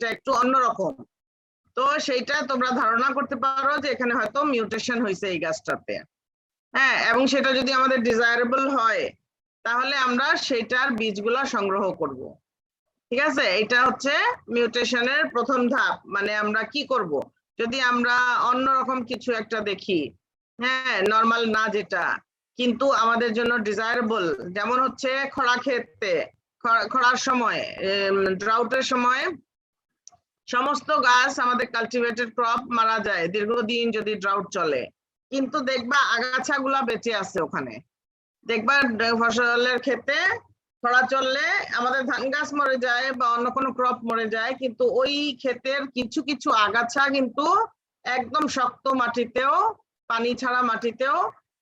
এটা একটু অন্যরকম, তো সেইটা তোমরা ধারণা করতে পারো যে এখানে হয়তো মিউটেশন হয়েছে এই গাছটাতে। হ্যাঁ, এবং সেটা যদি আমাদের ডিজায়ারেবল হয় তাহলে আমরা সেটার বীজগুলা সংগ্রহ করব। ঠিক আছে, এটা হচ্ছে মিউটেশনের প্রথম ধাপ। মানে আমরা কি করব যদি আমরা অন্যরকম কিছু একটা দেখি, হ্যাঁ, নরমাল না যেটা, কিন্তু আমাদের জন্য ডিজায়ারেবল, যেমন হচ্ছে খরা ক্ষেত্রে খরার সময়, ড্রাউটের সময় সমস্ত গাছ আমাদের কালটিভেটেড ক্রপ মারা যায় দীর্ঘদিন যদি ড্রাউট চলে, কিন্তু দেখবা আগাছাগুলা বেঁচে আছে ওখানে। দেখবা ফসলের ক্ষেত্রে খরা চললে আমাদের ধান গাছ মরে যায় বা অন্য কোনো ক্রপ মরে যায়, কিন্তু ওই ক্ষেতের কিছু কিছু আগাছা কিন্তু একদম শক্ত মাটিতেও, পানি ছাড়া মাটিতেও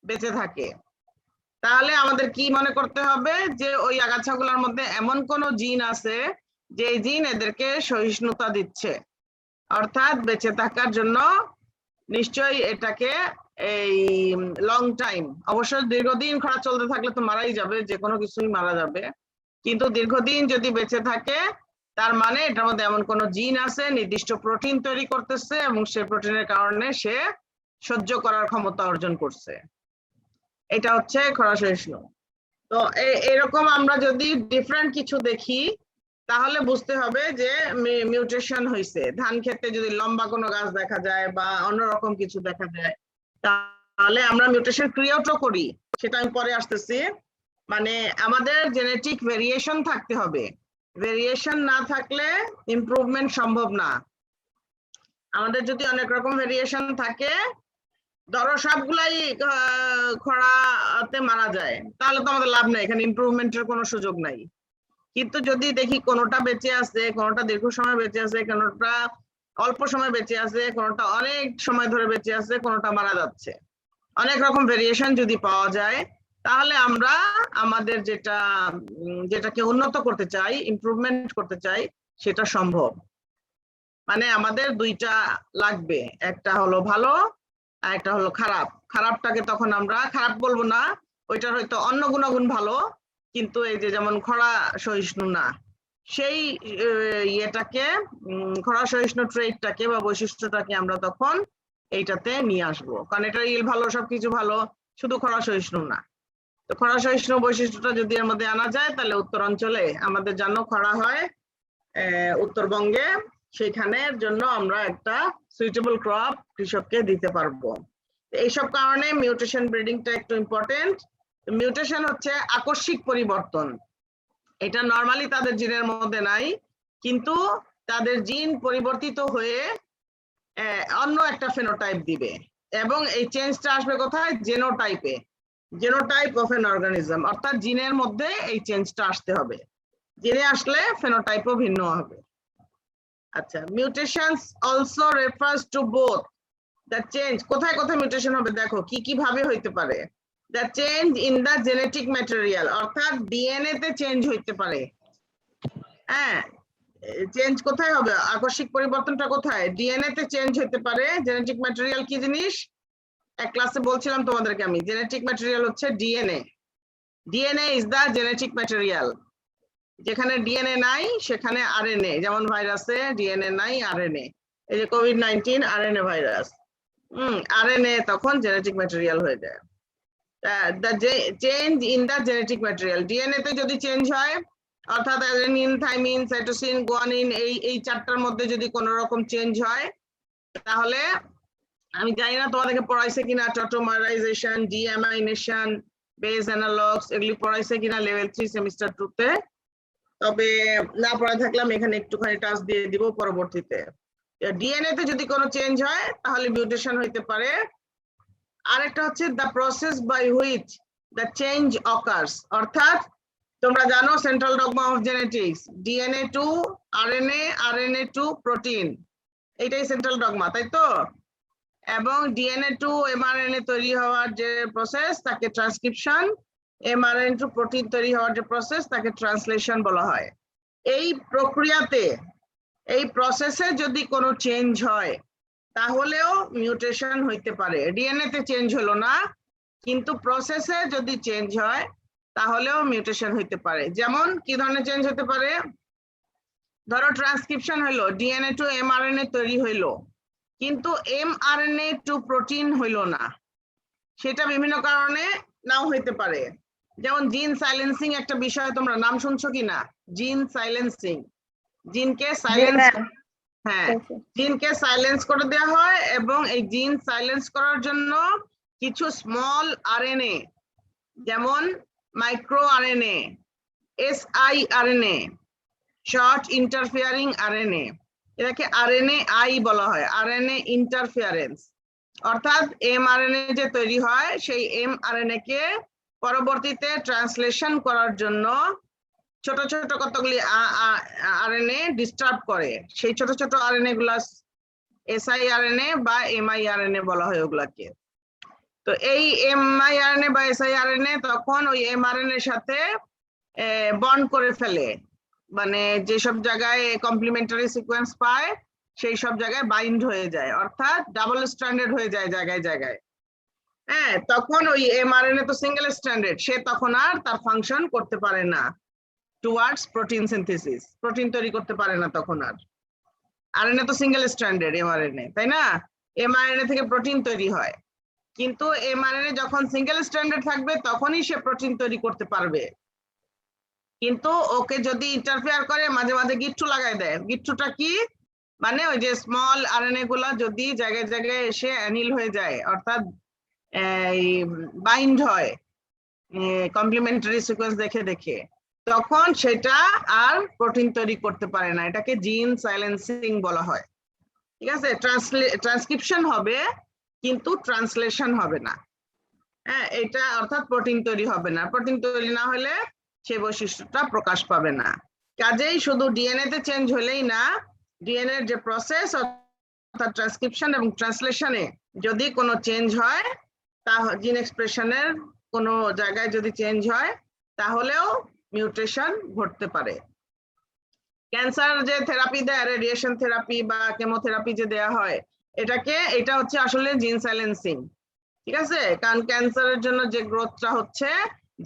বেঁচে থাকে। তাহলে আমাদের কি মনে করতে হবে যে ওই আগাছাগুলোর মধ্যে এমন কোন জিন আছে যে জিন এদেরকে সহিষ্ণুতা দিচ্ছে, অর্থাৎ বেঁচে থাকার জন্য নিশ্চয়ই এটাকে এই লং টাইম, অবশ্য দীর্ঘদিন খরা চলতে থাকলে তো মারাই যাবে, যে কোনো কিছুই মারা যাবে, কিন্তু দীর্ঘদিন যদি বেঁচে থাকে তার মানে এটার মধ্যে এমন কোন জিন আছে নির্দিষ্ট প্রোটিন তৈরি করতেছে এবং সেই প্রোটিনের কারণে সে সহ্য করার ক্ষমতা অর্জন করছে। এটা হচ্ছে খরা সহিষ্ণু। তো এরকম আমরা যদি ডিফারেন্ট কিছু দেখি তাহলে বুঝতে হবে যে মিউটেশন হয়েছে। ধান ক্ষেতে যদি লম্বা কোনো গাছ দেখা যায় বা অন্যরকম কিছু দেখা যায় তাহলে আমরা মিউটেশন ক্রিয়েটও করি, সেটা আমি পরে আসতেছি। মানে আমাদের জেনেটিক ভেরিয়েশন থাকতে হবে, ভেরিয়েশন না থাকলে ইমপ্রুভমেন্ট সম্ভব না। আমাদের যদি অনেক রকম ভেরিয়েশন থাকে, ধরো সবগুলাই খরাতে মারা যায়, তাহলে তো আমাদের লাভ নাই, এখানে ইমপ্রুভমেন্টের কোনো সুযোগ নাই। কিন্তু যদি দেখি কোনোটা বেঁচে আছে, কোনোটা দীর্ঘ সময় বেঁচে আছে, কোনোটা অল্প সময় বেঁচে আছে, কোনোটা অনেক সময় ধরে বেঁচে আছে, কোনোটা মারা যাচ্ছে, অনেক রকম ভেরিয়েশন যদি পাওয়া যায়, তাহলে আমরা আমাদের যেটাকে উন্নত করতে চাই, ইমপ্রুভমেন্ট করতে চাই, সেটা সম্ভব। মানে আমাদের দুইটা লাগবে, একটা হলো ভালো আর একটা হলো খারাপ। খারাপটাকে তখন আমরা খারাপ বলবো না, ওইটার হয়তো অন্য গুণাগুণ ভালো, কিন্তু এই যে যেমন খরা সহিষ্ণু না, সেই ইয়েটাকে, খরা সহিষ্ণু ট্রেটটাকে বা বৈশিষ্ট্যটাকে আমরা তখন এইটাতে নিয়ে আসবো, কারণ এটা ইল ভালো, সবকিছু ভালো, শুধু খরা সহিষ্ণু না। তো খরা সহিষ্ণু বৈশিষ্ট্যটা যদি এর মধ্যে আনা যায় তাহলে উত্তরাঞ্চলে আমাদের জানো খরা হয় উত্তরবঙ্গে, সেখানের জন্য আমরা একটা সুইটেবল ক্রপ কৃষককে দিতে পারবো। এইসব কারণে মিউটেশন ব্রিডিংটা একটু ইম্পর্টেন্ট। মিউটেশন হচ্ছে আকস্মিক পরিবর্তন, এটা নরমালি তাদের জিনের মধ্যে নাই, কিন্তু তাদের জিন পরিবর্তিত হয়ে অন্য একটা ফেনোটাইপ দিবে, এবং এই চেঞ্জটা আসবে কোথায়, জেনোটাইপে, জেনোটাইপ অফ এন অর্গানিজম, অর্থাৎ জিনের মধ্যে এই চেঞ্জটা আসতে হবে, জিনে আসলে ফেনোটাইপও ভিন্ন হবে। আচ্ছা, mutations also refers to both the change, কোথায় কোথায় মিউটেশন হবে দেখো কি কি ভাবে হইতে পারে। The change in the genetic material, অর্থাৎ ডিএনএ তে চেঞ্জ হইতে পারে। হ্যাঁ, চেঞ্জ কোথায় হবে, আকস্মিক পরিবর্তনটা কোথায়, ডিএনএ তে চেঞ্জ হতে পারে। জেনেটিক ম্যাটেরিয়াল কি জিনিস, এক ক্লাসে বলছিলাম তোমাদেরকে আমি, জেনেটিক ম্যাটেরিয়াল হচ্ছে DNA. DNA is the genetic material. যেখানে ডিএনএ নাই সেখানে আরএনএ, যেমন ভাইরাসে ডিএনএ নাই, আরএনএ, এই যে কোভিড-19 আরএনএ ভাইরাস, আরএনএ তখন জেনেটিক ম্যাটেরিয়াল হয়ে যায়। The change in the genetic material, DNA তে যদি চেঞ্জ হয়, অর্থাৎ অ্যাডেনিন, থাইমিন, সাইটোসিন, গুয়ানিন, এই চারটার মধ্যে যদি কোনো রকম চেঞ্জ হয়, তাহলে আমি জানি না তোমাদেরকে পড়াইছে কিনা, টটোমারাইজেশন, ডিঅ্যামাইনেশন, বেস অ্যানালগস, এগুলি পড়াইছে কিনা লেভেল 3 সেমিস্টার 2 তে, তবে না পড়া থাকলে আমি এখানে একটুখানি টাচ দিয়ে দিব পরবর্তীতে। ডিএনএ তে যদি কোনো চেঞ্জ হয় তাহলে মিউটেশন হইতে পারে। আরেকটা হচ্ছে the process by which the change occurs, অর্থাৎ তোমরা জানো central dogma of genetics, DNA to RNA, RNA to protein, এইটাই সেন্ট্রাল ডগমা, তাই তো? এবং ডিএনএ টু এমআরএনএ তৈরি হওয়ার যে প্রসেস তাকে ট্রান্সক্রিপশন, এমআরএনএ টু প্রোটিন তৈরি হওয়ার যে প্রসেস তাকে ট্রান্সলেশন বলা হয়। এই প্রক্রিয়াতে, এই প্রসেসে যদি কোনো চেঞ্জ হয় তাহলেও মিউটেশন হইতে পারে। ডিএনএ তে চেঞ্জ হলো না, কিন্তু প্রসেসে যদি চেঞ্জ হয় তাহলেও মিউটেশন হইতে পারে। যেমন কি ধরনের চেঞ্জ হতে পারে, ধরো ট্রান্সক্রিপশন হইলো, ডিএনএ টু এমআরএনএ তৈরি হইলো, কিন্তু এমআরএনএ টু প্রোটিন হইলো না, সেটা বিভিন্ন কারণে নাও হইতে পারে। যেমন জিন সাইলেন্সিং একটা বিষয়, তোমরা নাম শুনছো কিনা? জিন সাইলেন্সিং, জিনকে সাইলেন্স, হ্যাঁ জিনকে সাইলেন্স করে দেওয়া হয়, এবং এই জিন সাইলেন্স করার জন্য কিছু স্মল আরএনএ, যেমন micro RNA, siRNA, short interfering RNA, এটাকে আরএনএ আই বলা হয়, আরএনএ ইন্টারফিয়ারেন্স। অর্থাৎ এমআরএনএ যে তৈরি হয়, সেই এমআরএনএ কে পরবর্তীতে ট্রান্সলেশন করার জন্য ছোট ছোট কতগুলি আরএনএ ডিস্টার্ব করে। সেই ছোট ছোট আরএনএ গুলা siRNA বা miRNA বলা হয় ওগুলাকে। তো এই miRNA বা siRNA তখন ওই mRNA এর সাথে বন্ড করে ফেলে, মানে যেসব জায়গায় কমপ্লিমেন্টারি সিকোয়েন্স পায় সেই সব জায়গায় বাইন্ড হয়ে যায়, অর্থাৎ ডাবল স্ট্র্যান্ডেড হয়ে যায় জায়গায় জায়গায়। হ্যাঁ, তখন ওই এমআরএনএ তো সিঙ্গেল স্ট্র্যান্ডেড, সে তখন আর তার ফাংশন করতে পারে না টুয়ার্ডস প্রোটিন সিনথেসিস, প্রোটিন তৈরি করতে পারে না তখন আর। আরএনএ তো সিঙ্গেল স্ট্র্যান্ডেড এমআরএনএ, তাই না? এমআরএনএ থেকে প্রোটিন তৈরি হয়, কিন্তু এমআরএনএ যখন সিঙ্গেল স্ট্র্যান্ডেড থাকবে তখনই সে প্রোটিন তৈরি করতে পারবে। কিন্তু ওকে যদি ইন্টারফেয়ার করে, মাঝে মাঝে গিট্টু লাগাই দেয়। গিট্টুটা কি মানে? ওই যে স্মল আরএনএ গুলা যদি জায়গায় জায়গায় এসে অ্যানিল হয়ে যায়, অর্থাৎ বাইন্ড হয় কমপ্লিমেন্টারি সিকোয়েন্স দেখে দেখে, তখন সেটা আর প্রোটিন তৈরি করতে পারে না। এটাকে জিন সাইলেন্সিং বলা হয়। ঠিক আছে, ট্রান্সক্রিপশন হবে কিন্তু ট্রান্সলেশন হবে না। হ্যাঁ, এটা অর্থাৎ প্রোটিন তৈরি হবে না। প্রোটিন তৈরি না হলে সেই বৈশিষ্ট্যটা প্রকাশ পাবে না। কাজেই শুধু ডিএনএ তে চেঞ্জ হলেই না, ডিএনএ এর যে প্রসেস অর্থাৎ ট্রান্সক্রিপশন এবং ট্রান্সলেশনে যদি কোনো চেঞ্জ হয়, তা জিন এক্সপ্রেশনের কোনো জায়গায় যদি চেঞ্জ হয়, তাহলেও মিউটেশন ঘটতে পারে। ক্যান্সার যে থেরাপি দেয়, রেডিয়েশন থেরাপি বা কেমোথেরাপি যে দেয়া হয়, এটা হচ্ছে আসলে জিন সাইলেন্সিং। ঠিক আছে, কারণ ক্যান্সারের জন্য যে গ্রোথটা হচ্ছে,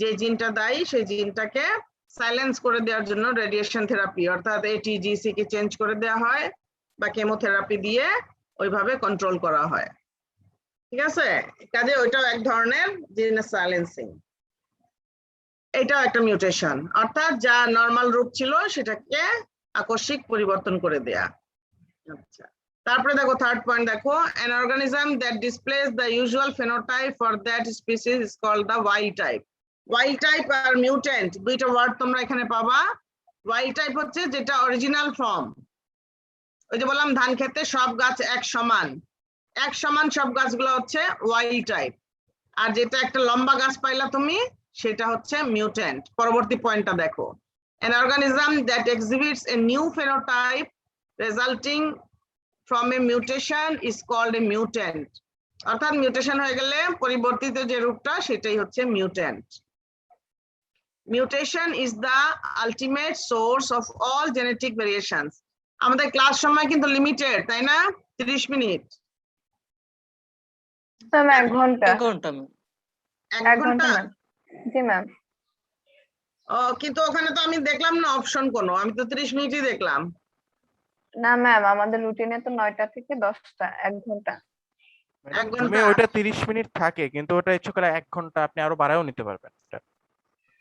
যে জিনটা দায়ী, সেই জিনটাকে সাইলেন্স করে দেওয়ার জন্য রেডিয়েশন থেরাপি অর্থাৎ ATGC কে চেঞ্জ করে দেওয়া হয়, বা কেমোথেরাপি দিয়ে ওইভাবে কন্ট্রোল করা হয়। ঠিক আছে, কাজে ওইটাও এক ধরনের জিন সাইলেন্সিং। এটাও একটা মিউটেশন, অর্থাৎ যা নরমাল রূপ ছিল সেটাকে আকস্মিক পরিবর্তন করে দেয়া। আচ্ছা, তারপরে দেখো থার্ড পয়েন্ট দেখো, an organism that displays the usual phenotype for that species is called the wild type. Wild type R mutant দুইটা ওয়ার্ড তোমরা এখানে পাবা। wild type হচ্ছে যেটা অরিজিনাল ফর্ম, ওই যে বললাম ধান খেতে সব গাছ এক সমান সব গাছগুলো হচ্ছে wild type। আর যেটা একটা লম্বা গাছ পাইলা তুমি, সেটা হচ্ছে মিউট্যান্ট। পরবর্তী পয়েন্টটা দেখো, an organism that exhibits a new phenotype resulting from a mutation is called a mutant. অর্থাৎ মিউটেশন হয়ে গেলে পরিবর্তিত যে রূপটা, সেটাই হচ্ছে mutant. Mutation is the ultimate source of all genetic variations. আমাদের ক্লাস সময় কিন্তু লিমিটেড, তাই না? 30 মিনিট। ম্যাম 1 ঘন্টা। 1 ঘন্টা? জি ম্যাম। কিন্তু ওখানে তো আমি দেখলাম না অপশন কোনো, আমি তো 30 মিনিটই দেখলাম। না ম্যাম, আমাদের রুটিনে তো 9টা থেকে 10টা, 1 ঘন্টা। 1 ঘন্টা ওটা 30 মিনিট থাকে, কিন্তু ওটা ইচ্ছে করে 1 ঘন্টা আপনি আরো বাড়ায়ও নিতে পারবেন।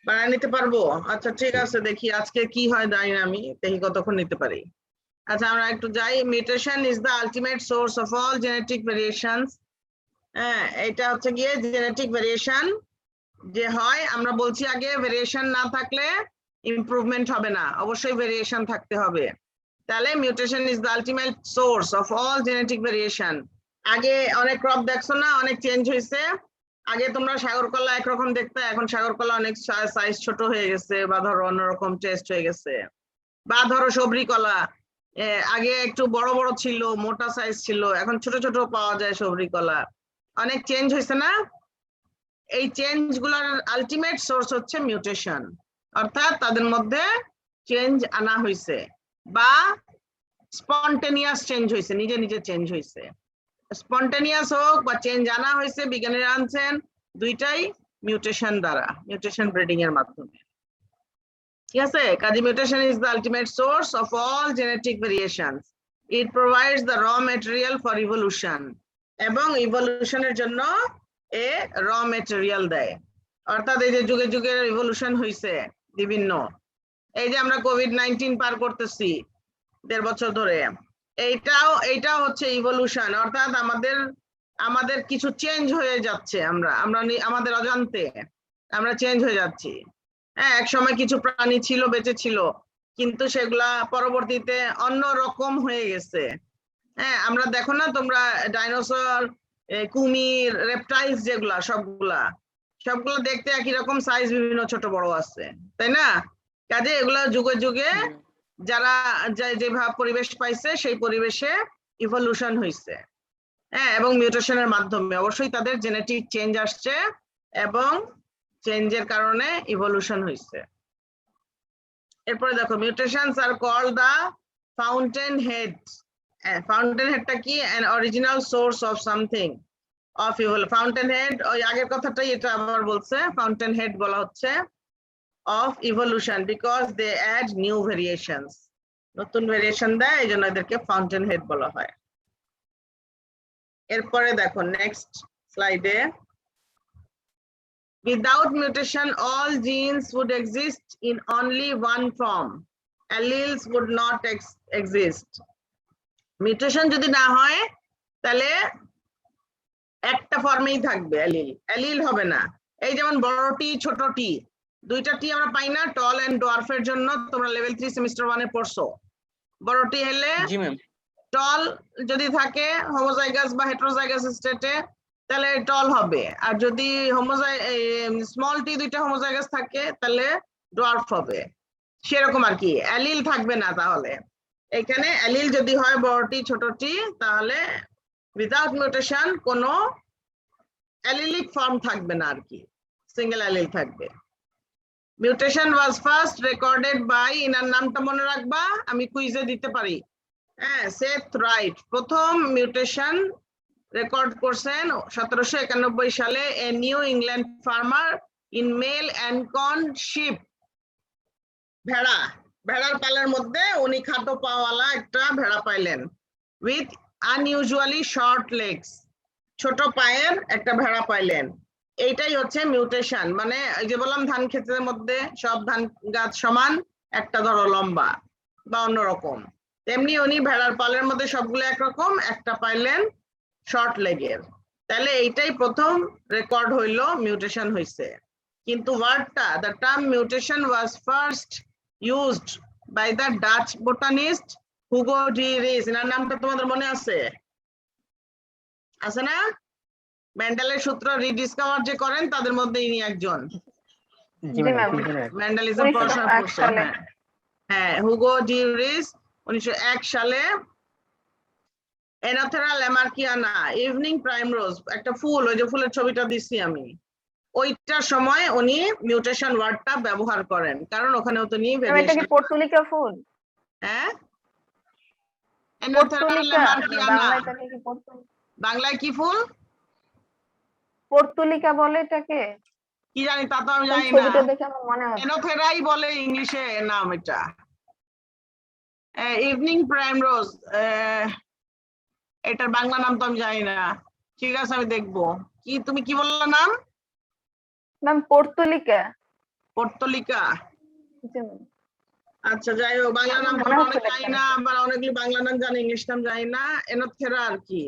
বাড়ায় নিতে পারবো? আচ্ছা ঠিক আছে, দেখি আজকে কি হয়, জানি না আমি, দেখি কতক্ষণ নিতে পারি। আচ্ছা আমরা একটু যাই। Mutation is the ultimate source of all genetic variations. হ্যাঁ, এটা হচ্ছে গিয়ে জেনেটিক ভেরিয়েশন যে হয়, আমরা বলছি আগে ভেরিয়েশন না থাকলে ইমপ্রুভমেন্ট হবে না, অবশ্যই ভেরিয়েশন থাকতে হবে। তাহলে mutation is the ultimate source of all genetic variation. আগে অনেক ক্রপ দেখছো না, অনেক চেঞ্জ হয়েছে। আগে তোমরা সাগরকলা একরকম দেখতে, এখন সাগরকলা অনেক সাইজ ছোট হয়ে গেছে, বা ধরো অন্যরকম টেস্ট হয়ে গেছে। বা ধরো সবরি কলা, আগে একটু বড় বড় ছিল, মোটা সাইজ ছিল, এখন ছোট ছোট পাওয়া যায় সবরি কলা। অনেক চেঞ্জ হয়েছে না? এই চেঞ্জ গুলার আলটিমেট সোর্স হচ্ছে মিউটেশন, অর্থাৎ তাদের মধ্যে চেঞ্জ আনা হয়েছে, বা স্পন্টেনিয়াস চেঞ্জ হয়েছে, নিজে নিজে চেঞ্জ হয়েছে। স্পন্টেনিয়াস হোক বা চেঞ্জ আনা হয়েছে, বিজ্ঞানীরা আনছেন, দুইটাই মিউটেশন দ্বারা, মিউটেশন ব্রিডিং এর মাধ্যমে। ঠিক আছে, কাজে mutation is the ultimate source of all genetic variations. It provides the র ম্যাটেরিয়াল ফর ইভলিউশন, এবং ইভলিউশনের জন্য এ র ম্যাটেরিয়াল দেয়। অর্থাৎ এই যে যুগে যুগে ইভলিউশন হয়েছে বিভিন্ন, এই যে আমরা কোভিড-19 পার করতেছি 1.5 বছর ধরে, এইটাও হচ্ছে ইভলিউশন। অর্থাৎ আমাদের কিছু চেঞ্জ হয়ে যাচ্ছে, আমরা আমাদের অজান্তে আমরা চেঞ্জ হয়ে যাচ্ছি। হ্যাঁ, এক সময় কিছু প্রাণী ছিল, বেঁচে ছিল, কিন্তু সেগুলা পরবর্তীতে অন্য রকম হয়ে গেছে। হ্যাঁ, আমরা দেখো না তোমরা ডাইনোসর, কুমির, রেপটাইলস, যেগুলা সবগুলা দেখতে একই রকম, সাইজ বিভিন্ন ছোট বড় আছে, তাই না? কাজে এগুলা যুগে যুগে যারা যেভাবে পরিবেশ পাইছে সেই পরিবেশে ইভলিউশন হয়েছে। হ্যাঁ, এবং মিউটেশনের মাধ্যমে অবশ্যই তাদের জেনেটিক চেঞ্জ আসছে, এবং চেঞ্জের কারণে ইভলিউশন হয়েছে। এরপরে দেখো, mutations are called the fountain head. Fountain হেডটা কি? an original source of something of evil. Fountain head, ওই আগের কথাটাই এটা আবার বলছে, ফাউন্টেন হেড বলা হচ্ছে of evolution because they add new variations. নতুন ভেরিয়েশন দেয়, এই জন্য এদেরকে ফাউন্টেন হেড বলা হয়। এরপরে দেখো নেক্সট স্লাইডে, without mutation all genes would exist in only one form. Alleles would not exist. Mutation যদি না হয় তাহলে একটা ফর্মেই থাকবে অ্যালিল হবে না। এই যেমন বড় টি ছোট টি, দুইটা টি আমরা পাই না টল এন্ড ডোয়ার্ফের জন্য, তোমরা লেভেল 3 সেমিস্টার 1 এ পড়ছো। বড় টি হলে জি ম্যাম। টল যদি থাকে হোমোজাইগাস বা হেটেরোজাইগাস স্টেটে তাহলে টল হবে, আর যদি স্মল টি দুইটা হোমোজাইগাস থাকে তাহলে ডোয়ার্ফ হবে। সেরকম আর কি, অ্যালিল থাকবে না। তাহলে এখানে অ্যালিল যদি হয় বড় টি ছোট টি, তাহলে উইদাউট মিউটেশন কোনো অ্যালিলিক ফর্ম থাকবে না আর কি, সিঙ্গেল অ্যালিল থাকবে। Mutation was first recorded by, ইনার নামটা মনে রাখবা, আমি কুইজে দিতে পারি। হ্যাঁ, সেথ রাইট প্রথম মিউটেশন রেকর্ড করছেন 1791 সালে, a New England farmer in male Ancon sheep. ভেড়ার পালের মধ্যে উনি খাটো পাওয়ালা একটা ভেড়া পাইলেন, উইথ আনইউজুয়ালি শর্ট লেগস, ছোট পায়ের একটা ভেড়া পাইলেন। এইটাই হচ্ছে মিউটেশন। মানে এই যে বললাম ধান ক্ষেতের মধ্যে সব ধান গাছ সমান, একটা ধরো লম্বা বা অন্যরকম, তেমনি উনি ভেড়ার পালের মধ্যে সবগুলো একরকম, একটা পাইলেন শর্ট লেগের। তাহলে এইটাই প্রথম রেকর্ড হইলো মিউটেশন হইছে। কিন্তু ওয়ার্ডটা, the term mutation was first used by the Dutch botanist Hugo de Vries. এনার নামটা তোমাদের মনে আছে না? মেন্ডেলের সূত্র রিডিসকভার যে করেন তাদের মধ্যে ইনি একজন। জি ম্যাম। মেন্ডেলিজম পড়াশোনা করছে। হ্যাঁ, হুগো ডি রিস 1901 সালে এনাথেরা ল্যামার্কিয়ানা, ইভিনিং প্রাইমরোজ, একটা ফুল, ওই যে ফুলের ছবিটা দিচ্ছি আমি, ওইটার সময় উনি মিউটেশন ওয়ার্ডটা ব্যবহার করেন, কারণ ওখানেও তো নিয়ে এটা কি পর্তুলিকা ফুল? হ্যাঁ, পর্তুলিকা, বাংলায় কি পর্তুলিকা? বাংলায় কি ফুল? পর্তুলিকা বলে এটাকে, কি জানি, তা তো আমি জানি না। ছবিটা দেখে আমার মনে হয় এনোথেরাই বলে ইংলিশে নাম এটা। ইভিনিং প্রাইমরোজ, এটার বাংলা নাম তো আমি জানি না। ঠিক আছে, আমি দেখবো। কি তুমি কি বললে নাম? Ma'am portulaca. পর্তুলিকা, জি ম্যাম। আচ্ছা, যাই হোক, বাংলা নাম তো অনেক জানি না, আবার অনেকগুলি বাংলা নাম জানি, ইংলিশ নাম জানি না। এনোথেরা আর কি,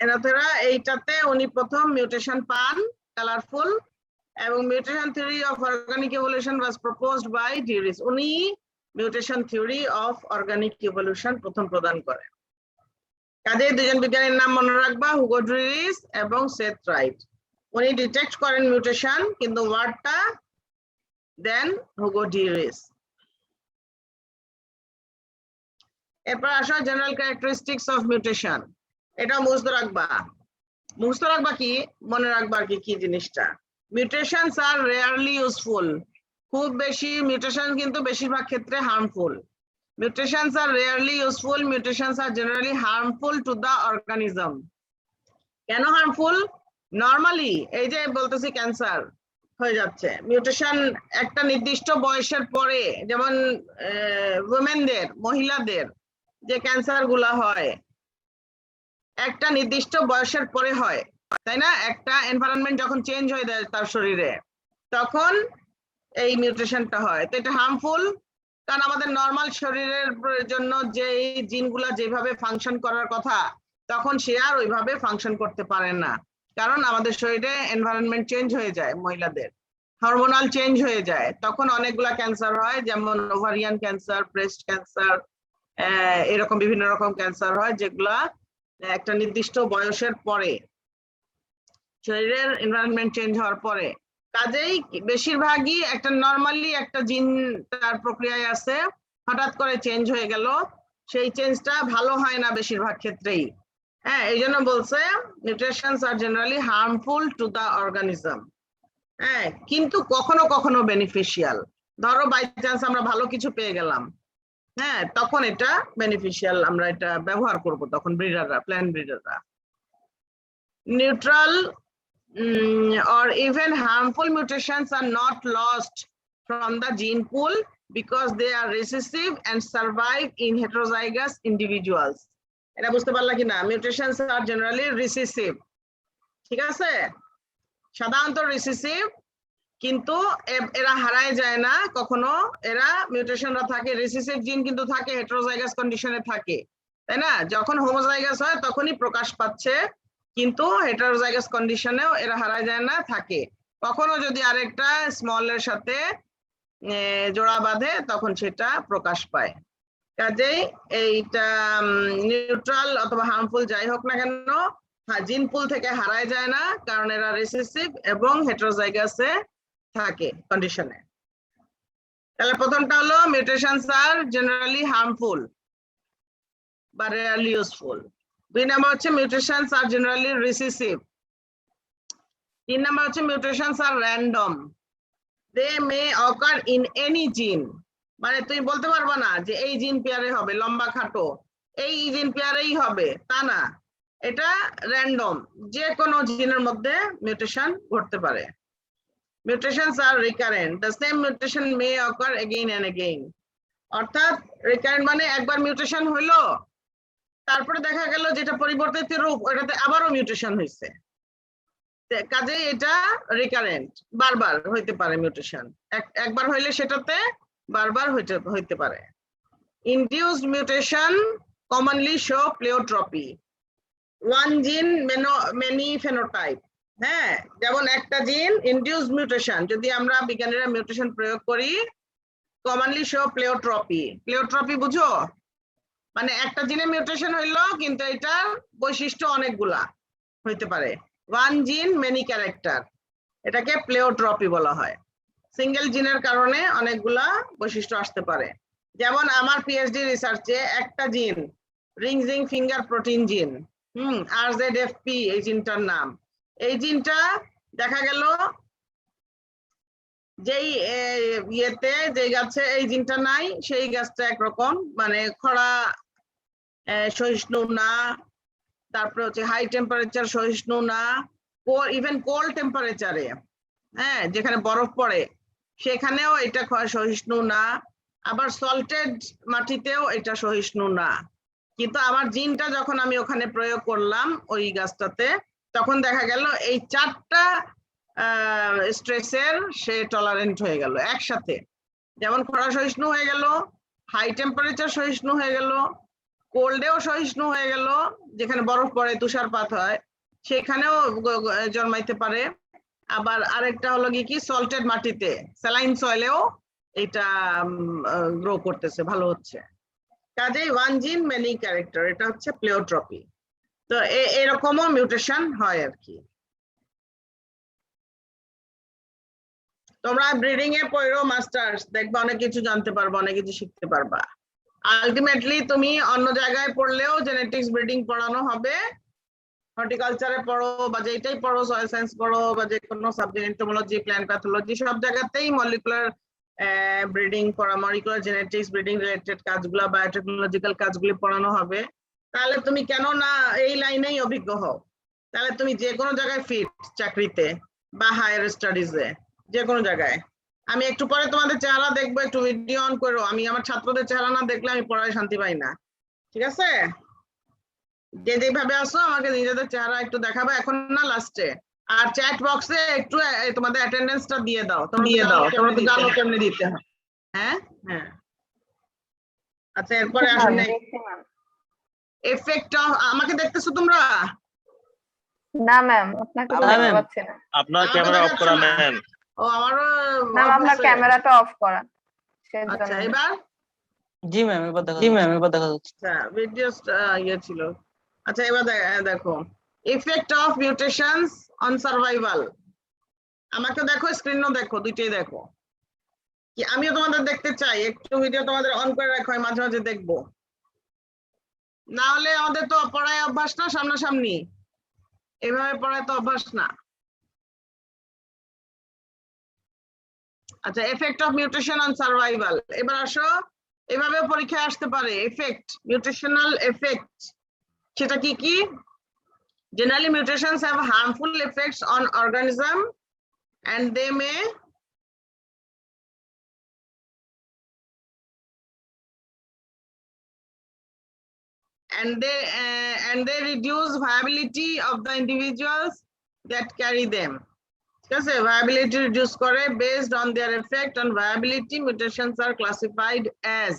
এনোথেরা, এইটাতে উনি প্রথম মিউটেশন পান, কালারফুল, এবং mutation theory of organic evolution was proposed by de Vries. উনি mutation theory of organic evolution প্রথম প্রদান করেন। কাজেই দুজন বিজ্ঞানীর নাম মনে রাখবা, হুগো ডি রিস এবং সেথ রাইট। উনি ডিটেক্ট করেন মিউটেশন, কিন্তু ওয়ার্ডটা দেন হুগো ডি রিস। এরপর আসো জেনারেল ক্যারেক্টারিস্টিক্স অফ মিউটেশন। এটা মুখস্থ রাখবা কি মনে রাখবা আর কি জিনিসটা। মিউটেশনস আর রেয়ারলি ইউজফুল, খুব বেশি মিউটেশন কিন্তু বেশিরভাগ ক্ষেত্রে harmful. Mutations are rarely useful. Mutations are generally harmful to the organism. কেন harmful? Normally, এই যে বলতেছি ক্যান্সার, হয়ে যাচ্ছে। মিউটেশন একটা নির্দিষ্ট বয়সের পরে, যেমন উইমেনদের, মহিলাদের যে ক্যান্সার গুলা হয় একটা নির্দিষ্ট বয়সের পরে হয়, তাই না? একটা এনভায়রনমেন্ট যখন চেঞ্জ হয়ে যায় তার শরীরে, তখন এই মিউটেশনটা হয়। তো এটা হার্মফুল, কারণ আমাদের নর্মাল শরীরের জন্য যে জিনগুলা যেভাবে ফাংশন করার কথা, তখন সে আর ওইভাবে ফাংশন করতে পারে না, কারণ আমাদের শরীরে এনভায়রনমেন্ট চেঞ্জ হয়ে যায়, মহিলাদের হরমোনাল চেঞ্জ হয়ে যায়, তখন অনেকগুলা ক্যান্সার হয়, যেমন ওভারিয়ান ক্যান্সার, ব্রেস্ট ক্যান্সার, এরকম বিভিন্ন রকম ক্যান্সার হয়, যেগুলা একটা নির্দিষ্ট বয়সের পরে, শরীরের এনভায়রনমেন্ট চেঞ্জ হওয়ার পরে। কাজেই বেশিরভাগই একটা নরমালি একটা জিন তার প্রক্রিয়ায় আছে, হঠাৎ করে চেঞ্জ হয়ে গেল, সেই চেঞ্জটা ভালো হয় না বেশিরভাগ ক্ষেত্রেই। হ্যাঁ, এই জন্য বলছে mutations are generally harmful to the organism. হ্যাঁ, কিন্তু কখনো কখনো বেনিফিশিয়াল। ধরো বাই চান্স আমরা ভালো কিছু পেয়ে গেলাম, হ্যাঁ, তখন এটা বেনিফিশিয়াল, আমরা এটা ব্যবহার করব তখন ব্রিডাররা, প্ল্যান্ট ব্রিডাররা। Neutral or even harmful mutations are not lost from the gene pool because they are recessive and survive in heterozygous individuals. এটা বুঝতে পারলা কিনা? Mutations are generally recessive, ঠিক আছে? সাধারণত রিসেসিভ, কিন্তু এরা হারায় যায় না কখনো, এরা মিউটেশনরা থাকে, রিসেসিভ জিন কিন্তু থাকে, হেটেরোজাইগাস কন্ডিশনে থাকে, তাই না? যখন হোমোজাইগাস হয় তখনই প্রকাশ পাচ্ছে, কিন্তু হেটেরোজাইগাস কন্ডিশনেও এরা হারায় যায় না, থাকে। কখনো যদি আরেকটা স্মলের সাথে জোড়া বাঁধে তখন সেটা প্রকাশ পায়। কাজেই এইটা নিউট্রাল অথবা হার্মফুল যাই হোক না কেন, জিন পুল থেকে হারায় যায় না, কারণ এরা রিসেসিভ এবং হেটেরোজাইগাসে থাকে কন্ডিশনে। তাহলে প্রথমটা হলো মিউটেশনস আর জেনারেলি হার্মফুল বা রেয়ারলি ইউজফুল। 2 নাম্বার হচ্ছে mutations are generally recessive. 3 number হচ্ছে mutations are random, they may occur in any gene. মানে তুমি বলতে পারবা না যে এই জিন পেয়ারে হবে, লম্বা খাটো এই জিন পেয়ারেই হবে, তা না, এটা র্যান্ডম, যে কোনো জিনের মধ্যে মিউটেশন ঘটতে পারে। Mutations are recurrent. The same mutation may occur again and again. অর্থাৎ রিকারেন্ট মানে একবার মিউটেশন হইলো, তারপরে দেখা গেল যেটা পরিবর্তিত রূপ ওটাতে আবারও মিউটেশন হয়েছে, কাজেই এটা রিকারেন্ট, বারবার হইতে পারে মিউটেশন, একবার হইলে সেটাতে বারবার হইতে পারে। Induced mutation commonly show pleiotrope, one gene many phenotype. হ্যাঁ, যেমন একটা জিন ইনডিউসড মিউটেশন, যদি আমরা বিজ্ঞানীরা মিউটেশন প্রয়োগ করি, কমনলি শো প্লেওট্রপি। প্লেওট্রপি বুঝো? মানে একটা জিনে মিউটেশন হইলো কিন্তু এটার বৈশিষ্ট্য অনেকগুলা হইতে পারে, ওয়ান জিন মেনি ক্যারেক্টার, এটাকে প্লেওট্রপি বলা হয়। সিঙ্গেল জিনের কারণে অনেকগুলা বৈশিষ্ট্য আসতে পারে। যেমন আমার পিএইচডি রিসার্চে একটা জিন, রিং ফিঙ্গার প্রোটিন জিন, RZFP এই জিনটার নাম, এই জিনটা দেখা গেল যেই ইয়েতে, যে গাছে এই জিনটা নাই সেই গাছটা একরকম, মানে খরা সহিষ্ণু না, তারপরে হচ্ছে হাই টেম্পারেচার সহিষ্ণু না, ইভেন কোল্ড টেম্পারেচারে, হ্যাঁ, যেখানে বরফ পড়ে সেখানেও এটা সহিষ্ণু না, আবার সল্টেড মাটিতেও এটা সহিষ্ণু না। কিন্তু আমার জিনটা যখন আমি ওখানে প্রয়োগ করলাম ওই গাছটাতে, তখন দেখা গেল এই 4টা স্ট্রেসের সে টলারেন্ট হয়ে গেল একসাথে, যেমন খরা সহিষ্ণু হয়ে গেল, হাই টেম্পারেচার সহিষ্ণু হয়ে গেল, কোল্ডেও সহিষ্ণু হয়ে গেল, যেখানে বরফ পড়ে তুষারপাত হয় সেখানেও জন্মাইতে পারে, আবার আরেকটা হলো কি সল্টেড মাটিতে, স্যালাইন সয়েলেও এটা গ্রো করতেছে, ভালো হচ্ছে। কাজেই ওয়ান জিন মেনি ক্যারেক্টার, এটা হচ্ছে প্লেওট্রপি। তো এরকমও মিউটেশন হয় আর কি। তোমরা ব্রিডিং এ পড়ো মাস্টার্স, দেখবা অনেক কিছু জানতে পারবা, অনেক কিছু শিখতে পারবা। আলটিমেটলি তুমি অন্য জায়গায় পড়লেও জেনেটিক্স ব্রিডিং পড়ানো হবে, হর্টিকালচারে পড়ো বা যেটাই পড়ো, সয়েল সায়েন্স পড়ো বা যে কোনো সাবজেক্ট, এন্টোমোলজি, প্ল্যান্ট প্যাথোলজি, সব জায়গাতেই মলিকুলার ব্রিডিং পড়া, মলিকুলার জেনেটিক্স ব্রিডিং রিলেটেড কাজগুলো, বায়োটেকনোলজিক্যাল কাজগুলো পড়ানো হবে। তাহলে তুমি কেন না এই লাইনেই অভিজ্ঞ হও, তাহলে তুমি যে কোনো জায়গায় ফিট, চাকরিতে বা হায়ার স্টাডিজে, যে কোনো জায়গায়। আমি একটু পরে তোমাদের চেহারা দেখবো, একটু ভিডিও অন করো। আমি আমার ছাত্রদের চেহারা না দেখলে আমি পড়ায় শান্তি পাই না, ঠিক আছে? যে যেভাবে আসো আমাকে নিজেদের চেহারা একটু দেখাবে, এখন না লাস্টে। আর চ্যাট বক্সে একটু তোমাদের অ্যাটেন্ডেন্সটা দিয়ে দাও, তোমরা তো জানো কেমনে দিতে হয়। হ্যাঁ হ্যাঁ, আচ্ছা এরপরে আসুন এফেক্ট অফ, আমাকে দেখতেছো তোমরা? না ম্যাম, আপনাকে তো হ্যাঁ, দেখতে ma'am। পাচ্ছি না। আপনার আমাকে ক্যামেরা অফ দেখাচ্ছ করা না? ম্যাম। ও আমারও ম্যাম off আপনার আছে। ক্যামেরাটা অফ করা, আচ্ছা সেজন্য। এবার জি ম্যাম, এবার দেখা যাচ্ছে। আচ্ছা ভিডিও ইয়ে ছিল। আচ্ছা এবার দেখো effect of mutations on survival. আমাকে দেখো, স্ক্রিনও দেখো, দুইটাই দেখো। কি আমিও তোমাদের দেখতে চাই, একটু ভিডিও তোমাদের অন করে রাখো, আমি মাঝে মাঝে দেখবো। না হলে আমাদের তো পড়ায় অভ্যাস না সামনাসামনি, এভাবে পড়ায় তো অভ্যাস না। আচ্ছা effect of mutation on survival, এবার আসো। এভাবে পরীক্ষায় আসতে পারে এফেক্ট, মিউটেশনাল এফেক্ট, সেটা কি কি? Generally mutations have harmful effects on organism and they may reduce viability of the individuals that carry them. ঠিক আছে, viability reduce করে based on their effect on viability. Mutations are classified as,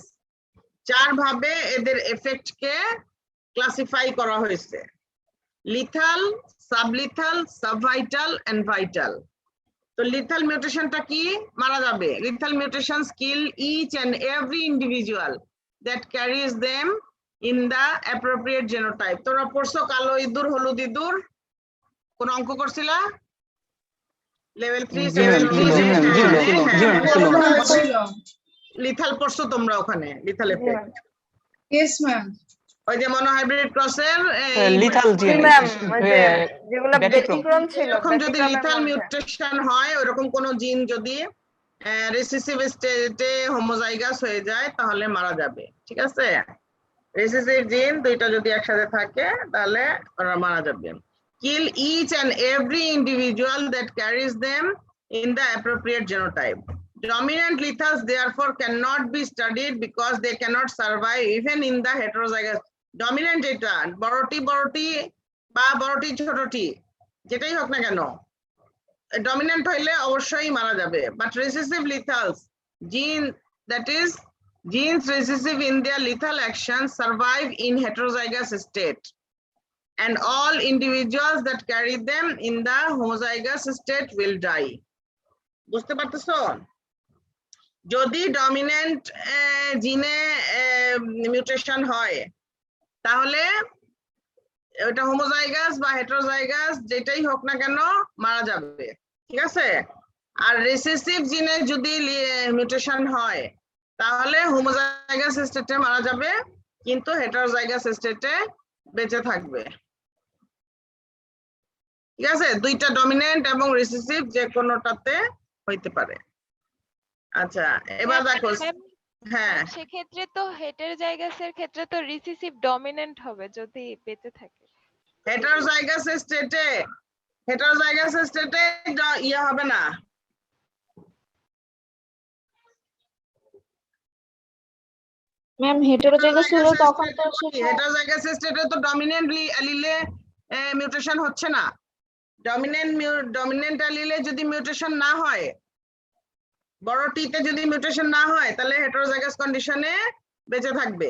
চার ভাবে এদের effect কে classify করা হয়েছে: lethal, সাবলিথাল, সাবভাইটাল and vital. তো lethal মিউটেশনটা কি? মারা যাবে। Lethal mutations kill each and every individual that carries them in the appropriate genotype. তোমরা পড়ছো কালো ইঁদুর, হলুদ ইঁদুর, কোন অঙ্ক করছিলা? লেভেল 3 লিথাল পড়ছো তোমরা ওখানে? Lethal effect, Yes, ma'am. ওই যে মনোহাইব্রিড ক্রসের লিথাল জি ম্যাম, ওই যে যেগুলো ব্যতিক্রম। ব্যতিক্রম ছিল, এরকম যদি ব্যতিক্রমের লিথাল মধ্যে। মিউটেশন হয়, ওরকম কোন জিন যদি রিসেসিভ স্টেটে হোমোজাইগাস হয়ে যায় তাহলে মারা যাবে, ঠিক আছে? রিসেসিভ জিন দুইটা যদি একসাথে থাকে তাহলে ওরা মারা যাবে। Kill each and every individual that carries them in the appropriate genotype. Dominant lethals therefore cannot be studied because they cannot survive even in the heterozygous. Dominant যেটা, বড়টি বা বড়টি ছোটটি যেটাই হোক না কেন, ডমিনেন্ট হইলে অবশ্যই মারা যাবে। বাট রিসেসিভ লিথালস, জিন that is genes recessive in their lethal action survive in heterozygous state and all individuals that carry them in the homozygous state will die. বুঝতে পারতেছো? যদি ডমিনেন্ট জিনে মিউটেশন হয় তাহলে ওটা হোমোজাইগাস বা হেটারোজাইগাস যেটাই হোক না কেন মারা যাবে, ঠিক আছে? আর রিসেসিভ জিনে যদি মিউটেশন হয় তাহলে হোমোজাইগাস স্টেটে মারা যাবে, কিন্তু হেটারোজাইগাস স্টেটে বেঁচে থাকবে, ঠিক আছে? দুইটা ডমিনেন্ট এবং রিসেসিভ যে কোনোটাতে হইতে পারে। আচ্ছা এবার দেখো, হ্যাঁ সেক্ষেত্রে তো হেটারোজাইগাসের ক্ষেত্রে তো রিসেসিভ ডমিনেন্ট হবে যদি বেঁচে থাকে। হেটারোজাইগাস স্টেটে ইয়ে হবে না, ম্যাম হেটারোজাইগাস হলো তখন তো হেটারোজাইগাস স্টেটে তো ডমিনেন্টলি অ্যালিলে মিউটেশন হচ্ছে না। ডমিনেন্ট অ্যালিলে যদি মিউটেশন না হয়, বড় টিতে যদি মিউটেশন না হয় তাহলে হেটারোজাইগাস কন্ডিশনে বেঁচে থাকবে,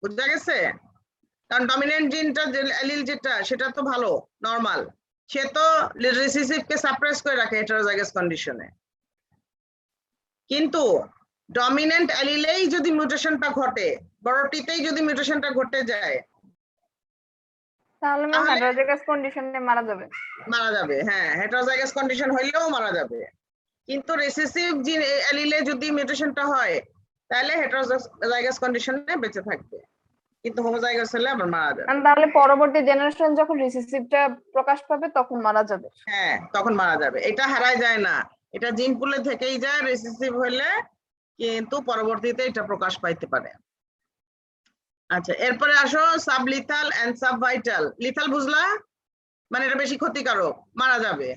বুঝা গেছে? কারণ ডমিনেন্ট জিনটা অ্যালিল যেটা সেটা তো ভালো, নরমাল, সে তো রিসেসিভকে সাপ্রেস করে রাখে হেটারোজাইগাস কন্ডিশনে। কিন্তু ডমিনেন্ট অ্যালিলেই যদি মিউটেশনটা ঘটে, বড়টিতেই যদি মিউটেশনটা ঘটে যায় তাহলে ম্যাম হেটারোজাইগাস কন্ডিশনে মারা যাবে। হ্যাঁ হেটারোজাইগাস কন্ডিশন হইলেও মারা যাবে। কিন্তু রিসেসিভ জিন অ্যালিলে যদি মিউটেশনটা হয় তাহলে হেটারোজাইগাস কন্ডিশনে বেঁচে থাকবে, কিন্তু হোমোজাইগাস হলে আবার মারা যাবে। তাহলে পরবর্তী জেনারেশন যখন রিসেসিভটা প্রকাশ পাবে তখন মারা যাবে। হ্যাঁ তখন মারা যাবে, এটা হারায় যায় না, এটা জিন পুলে থেকেই যায় রিসেসিভ হলে, কিন্তু পরবর্তীতে এটা প্রকাশ পাইতে পারে। আচ্ছা এরপরে আসো সাবলিথাল এন্ড সাবভাইটাল। লিথাল বুঝলা? মানে এটা বেশি ক্ষতিকারক, মারা যাবে।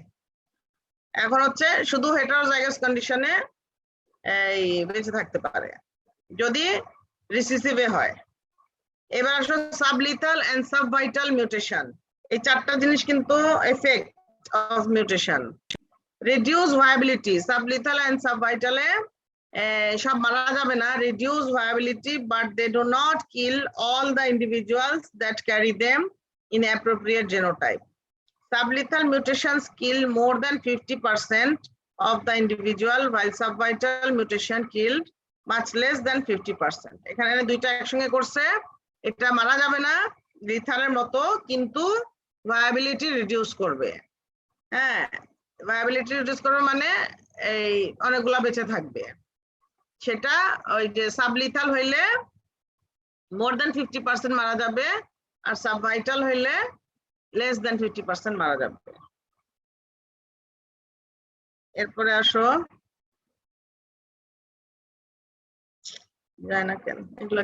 এখন হচ্ছে শুধু হেটারোজাইগাস কন্ডিশনে এই বেঁচে থাকতে পারে যদি রিসিসিভে হয়। এবার আসলে সাবলিথাল এন্ড সাবভাইটাল মিউটেশন, এই চারটা জিনিস কিন্তু effect of mutation. Reduce viability, sublethal and সাবভাইটালে সব মারা যাবে না, reduce viability, but they do not kill all the individuals that carry them in appropriate genotype. Sublethal mutations kill more than 50% of the individual, while subvital mutation killed much less than 50%. এখানে দুইটা একসঙ্গে করছে, এটা মারা যাবে না লিথালের মতো, কিন্তু ভায়াবিলিটি রিডিউস করবে। হ্যাঁ, ভায়াবিলিটি রিডিউস করবে মানে এই অনেকগুলা বেঁচে থাকবে। সেটা ওই যে সাবলিথাল হইলে মোর দেন 50% মারা যাবে, আর সাবভাইটাল হইলে less than 50% মারা যাবে। এরপরে আসো, যায় না কেন এগুলো,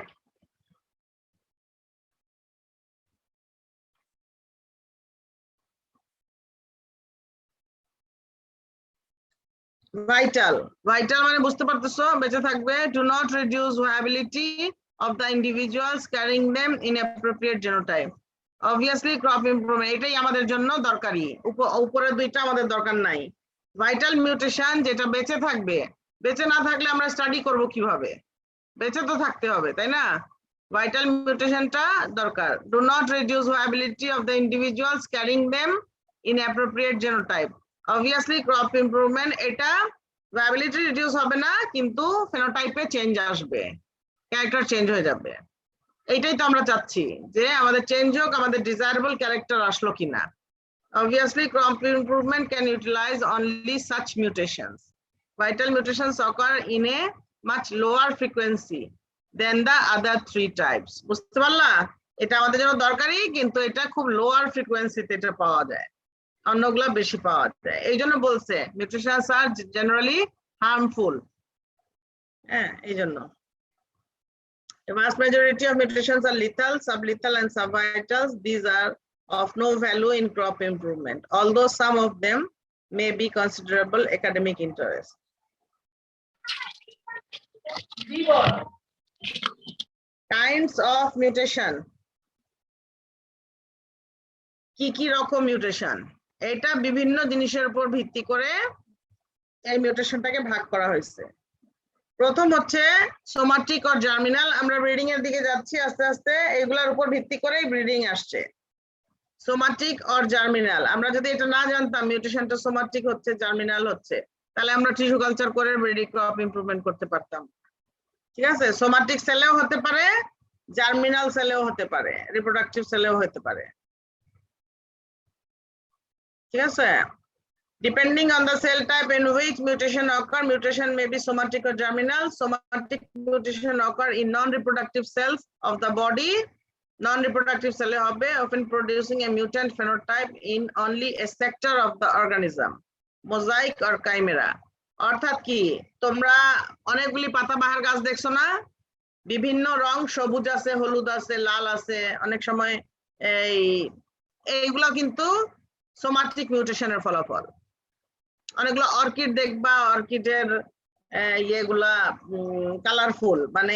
ভাইটাল। ভাইটাল মানে বুঝতে পারতেছো, বেঁচে থাকবে। Do not reduce viability of the individuals carrying them in appropriate genotype. Obviously crop improvement এটাই আমাদের জন্য দরকারি, উপরের দুইটা আমাদের দরকার নাই। ভাইটাল মিউটেশন যেটা বেঁচে থাকবে, বেঁচে না থাকলে আমরা স্টাডি করব কিভাবে? বেঁচে তো থাকতে হবে, তাই না? ভাইটাল মিউটেশনটা দরকার। Do not reduce viability of the individuals carrying them in appropriate genotype. Obviously crop improvement, এটা ভায়াবিলিটি রিডিউস হবে না, কিন্তু ফেনোটাইপে চেঞ্জ আসবে, ক্যারেক্টার চেঞ্জ হয়ে যাবে। এইটাই তো আমরা চাচ্ছি, যে আমাদের চেঞ্জ হোক, আমাদের ডিজায়ারেবল ক্যারেক্টার আসলো কিনা। Obviously, crop improvement can utilize only such mutations. Vital mutations occur in a much lower frequency than the other three types. বুঝতে পারলা? এটা আমাদের জন্য দরকারি, কিন্তু এটা খুব লোয়ার ফ্রিকোয়েন্সিতে এটা পাওয়া যায়, অন্যগুলা বেশি পাওয়া যায়। এই জন্য বলছে mutations are generally harmful. হ্যাঁ, এই জন্য। The vast majority of mutations are lethal, sublethal, and subvitals. These are of no value in crop improvement, although some of them may be considerable academic interest. Kinds of mutation. কি রকম mutation? এটা বিভিন্ন জিনিসের উপর ভিত্তি করে এই মিউটেশনটাকে ভাগ করা হয়েছে। প্রথম হচ্ছে সোমাটিক অর জার্মিনাল। আমরা ব্রিডিং এর দিকে যাচ্ছি আস্তে আস্তে, এগুলোর উপর ভিত্তি করেই ব্রিডিং আসছে। সোমাটিক অর জার্মিনাল, আমরা যদি এটা না জানতাম মিউটেশনটা সোমাটিক হচ্ছে জার্মিনাল হচ্ছে, তাহলে আমরা টিস্যু কালচার করে ব্রিডিং ক্রপ ইমপ্রুভমেন্ট করতে পারতাম। ঠিক আছে, সোমাটিক সেলেও হতে পারে, জার্মিনাল সেলেও হতে পারে, রিপ্রোডাক্টিভ সেলেও হতে পারে। ঠিক আছে, depending on the cell type in which mutation occur, mutation may be somatic or germinal. Somatic mutation occur in non-reproductive cells of the body. Non-reproductive cell হবে, often producing a mutant phenotype in only a sector of the organism, mosaic or chimera. অর্থাৎ কি, তোমরা অনেকগুলি পাতাবাহার গাছ দেখছো না? বিভিন্ন রং, সবুজ আছে, হলুদ আছে, লাল আছে, অনেক সময় এইগুলো কিন্তু সোমাটিক মিউটেশনের ফলাফল। অনেকগুলো অর্কিড দেখবা, অর্কিডের ইয়েগুলা কালারফুল, মানে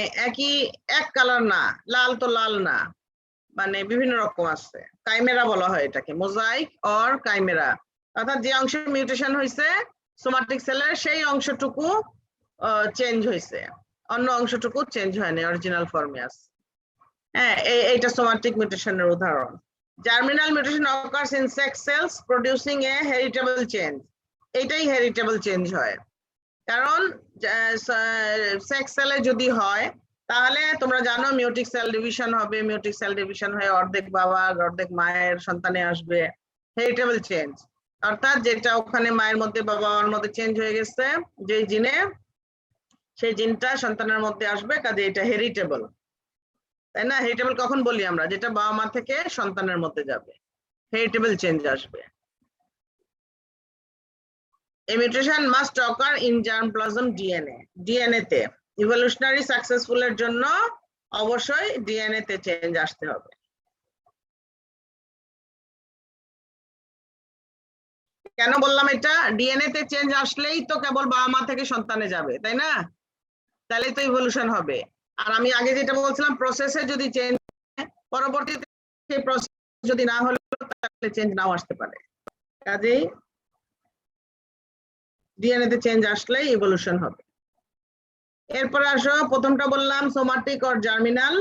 এক কালার না, লাল তো লাল না, মানে বিভিন্ন রকম আছে। কাইমেরা বলা হয় এটাকে, মোজাইক অর কাইমেরা। অর্থাৎ যে অংশে মিউটেশন হয়েছে সোমাটিক সেলের, সেই অংশটুকু চেঞ্জ হয়েছে, অন্য অংশটুকু চেঞ্জ হয়নি, অরিজিনাল ফর্মে আছে। হ্যাঁ, এইটা সোমাটিক মিউটেশনের উদাহরণ। Germinal mutation occurs in sex cells producing a heritable change. এটাই হেরিটেবল চেঞ্জ হয়, কারণ সেক্স সেলে যদি হয় তাহলে তোমরা জানো মিউটিক সেল ডিভিশন হবে, মিউটিক সেল ডিভিশন হয়ে অর্ধেক বাবা অর্ধেক মায়ের সন্তানে আসবে। হেরিটেবল চেঞ্জ অর্থাৎ যেটা ওখানে মায়ের মধ্যে বাবার মধ্যে চেঞ্জ হয়ে গেছে যে জিনে, সেই জিনটা সন্তানের মধ্যে আসবে, কাজে এটা হেরিটেবল, তাই না? হেরিটেবল কখন বলি আমরা? যেটা বাবা মা থেকে সন্তানের মধ্যে যাবে, হেরিটেবল চেঞ্জ আসবে। A mutation must occur in germplasm DNA. DNA তে ইভলিউশনারি সাকসেসফুল এর জন্য অবশ্যই ডিএনএ তে চেঞ্জ আসতে হবে। কেন বললাম এটা? ডিএনএ তে চেঞ্জ আসলেই তো কেবল বাবা মা থেকে সন্তানে যাবে, তাই না? তাহলেই তো ইভলিউশন হবে। আর আমি আগে যেটা বলছিলাম, প্রসেসে যদি চেঞ্জ, পরবর্তীতে সেই প্রসেস যদি না হলে তাহলে চেঞ্জ নাও আসতে পারে। কাজেই ডিএনএ তে চেঞ্জ আসলেই ইভলিউশন হবে। এরপরে আসো, প্রথমটা বললাম সোমাটিক অর জার্মিনাল,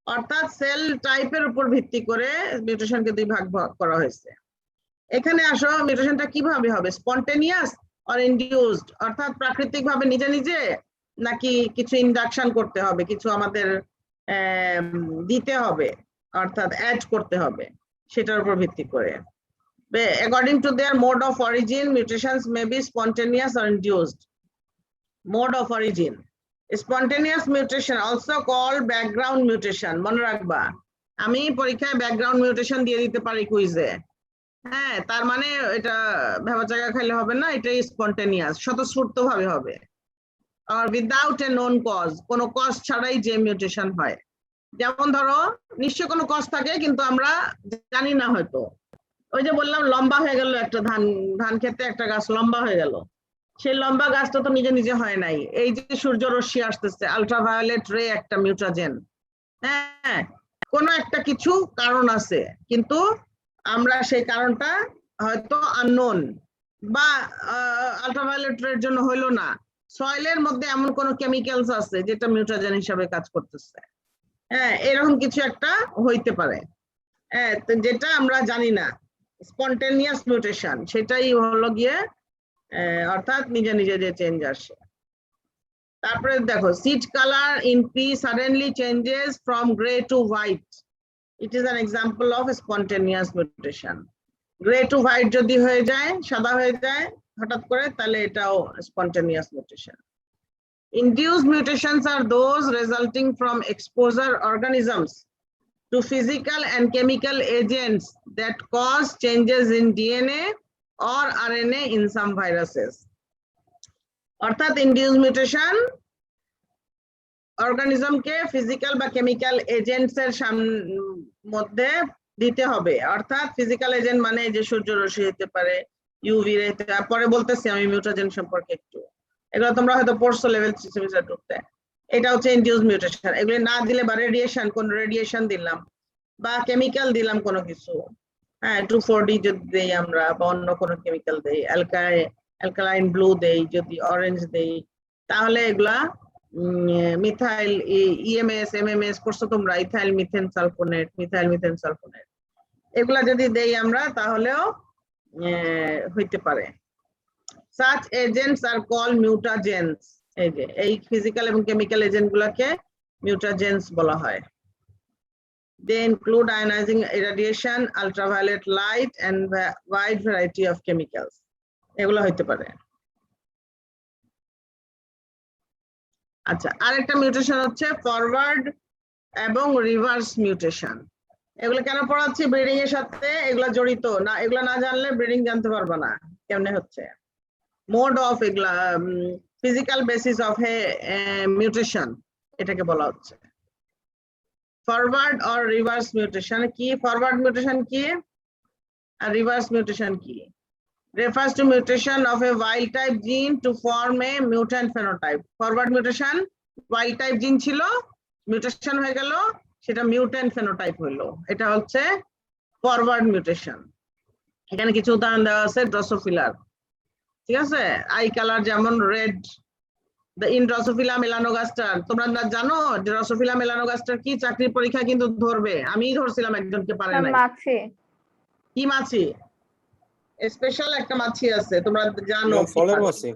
অর্থাৎ সেল টাইপের উপর ভিত্তি করে মিউটেশনকে দুই ভাগ করা হয়েছে। এখানে আসো, মিউটেশনটা কিভাবে হবে? স্পন্টেনিয়াস অর ইনডিউসড, অর্থাৎ প্রাকৃতিক ভাবে নিজে নিজে, নাকি কিছু ইন্ডাকশন করতে হবে, কিছু আমাদের দিতে হবে, অর্থাৎ অ্যাড করতে হবে, সেটার উপর ভিত্তি করে। According to their mode of origin, mutations may be spontaneous or induced. Mode of origin. Spontaneous mutation, also called background mutation. মনে রাখবা, আমি পরীক্ষায় ব্যাকগ্রাউন্ড মিউটেশন দিয়ে দিতে পারি কুইজে। হ্যাঁ, তার মানে এটা ভেবা জায়গা খাইলে হবে না, এটাই স্পন্টেনিয়াস, স্বতঃস্ফূর্ত ভাবে হবে। আর উইদাউট এ নোন কজ, কোনো কজ ছাড়াই যে মিউটেশন হয়। যেমন ধরো, নিশ্চয় কোনো কজ থাকে কিন্তু আমরা জানি না হয়তো। ওই যে বললাম লম্বা হয়ে গেল একটা ধান খেতে একটা গাছ লম্বা হয়ে গেল, সেই লম্বা গাছটা তো নিজে নিজে হয় নাই। এই যে সূর্য রশ্মি আসতেছে, আলট্রাভায়োলেট রে একটা মিউটাজেন। হ্যাঁ, কোনো একটা কিছু কারণ আছে, কিন্তু আমরা সেই কারণটা হয়তো আননোন, বা আলট্রাভায়োলেট রের জন্য হইলো না। সয়েলের মধ্যে এমন কোন কেমিক্যালস আছে যেটা মিউটাজেন হিসাবে কাজ করতেছে। হ্যাঁ, এরকম কিছু একটা হইতে পারে, হ্যাঁ, যেটা আমরা জানি না। স্পন্টেনিয়াস মিউটেশন সেটাই হলো গিয়ে, অর্থাৎ নিজে নিজে যে চেঞ্জ আসে। তারপরে দেখো, seed colour in pea suddenly changes from grey to white, it is an example of spontaneous mutation. Grey to white যদি হয়ে যায়, সাদা হয়ে যায় হঠাৎ করে, তাহলে এটাও spontaneous mutation. Induced mutations are those resulting from exposure organisms to physical and chemical agents that cause changes in DNA or RNA in some viruses. অর্থাৎ induced mutation অর্গানিজমকে ফিজিক্যাল বা কেমিক্যাল এজেন্টস এর মধ্যে দিতে হবে। অর্থাৎ ফিজিক্যাল এজেন্ট মানে যে সূর্য রশ্মি হতে পারে, ইউভি রে, পরে বলতেছি আমি মিউটাজেন সম্পর্কে একটু, এগুলো তোমরা হয়তো পড়ছো লেভেল 3 সেমিস্টার টুতে। এটা হচ্ছে ইনডিউসড মিউটেশন। এগুলো না দিলে, বা রেডিয়েশন, কোন রেডিয়েশন দিলাম বা কেমিক্যাল দিলাম কোনো কিছু, হ্যাঁ 2,4-D যদি দেই আমরা, বা অন্য কোনো কেমিক্যাল দেই, অ্যালকালাইন ব্লু দেই, যদি অরেঞ্জ দেই, তাহলে এগুলা মিথাইল ইএমএস এমএমএস করছো তোমরা, ethyl methane sulphonate, methyl methane sulphonate, এগুলা যদি দেই আমরা তাহলেও হইতে পারে। Such agents are called mutagens. এই ফিজিক্যাল এবং কেমিক্যাল এজেন্ট গুলাকে মিউটাজেন্স বলা হয়। They include ionizing irradiation, ultraviolet light, and wide variety of chemicals. এগুলো হইতে পারে। আচ্ছা, আরেকটা মিউটেশন হচ্ছে ফরওয়ার্ড এবং রিভার্স মিউটেশন। এগুলো কেন পড়াচ্ছি? ব্রিডিং এর সাথে এগুলা জড়িত না, এগুলো না জানলে ব্রিডিং জানতে পারবা না কেমনে হচ্ছে। মোড অফ এগুলা ফিজিক্যাল বেসিস অফ মিউটেশন, এটাকে বলা হচ্ছে। ফরওয়ার্ড অর রিভার্স মিউটেশন কি? ফরওয়ার্ড মিউটেশন কি আর রিভার্স মিউটেশন কি? refers to mutation of a wild type gene to form a mutant phenotype. Forward mutation, wild type gene ছিল, mutation হয়ে গেল, সেটা mutant phenotype হলো, এটা হচ্ছে ফরওয়ার্ড মিউটেশন। এখানে কিছু উদাহরণ দেওয়া আছে ড্রসোফিলার, ঠিক আছে? আই কালার যেমন রেড, ইন ড্রসোফিলা মেলানোগাস্টার। তোমরা জানো ড্রসোফিলা মেলানোগাস্টার কি? চাকরির পরীক্ষা কিন্তু ধরবে, আমিই ধরছিলাম, একজনকে পারে নাই। মাছি। কি মাছি? স্পেশাল একটা মাছি আছে, তোমরা জানো, ফলের মাছি।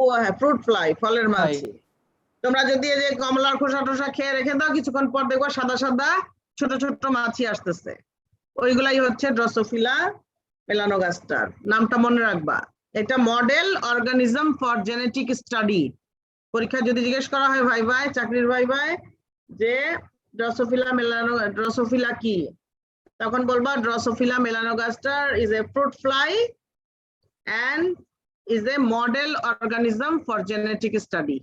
ও হ্যাঁ, ফ্রুট ফ্লাই, ফলের মাছি। তোমরা যদি এই যে কমলার খোসা টোসা খেয়ে রেখে দাও, কিছুক্ষণ পর দেখো সাদা সাদা ছোট ছোট মাছি আসতেছে, ওইগুলাই হচ্ছে ড্রসোফিলা মেলানোগাস্টার। নামটা মনে রাখবা। এটা model organism for genetic study. পরীক্ষা যদি জিজ্ঞেস করা হয় ভাই চাকরির ভাই যে ড্রসোফিলা কি, তখন বলবা Drosophila মেলানোগাস্টার is a fruit fly and is a model organism for genetic study.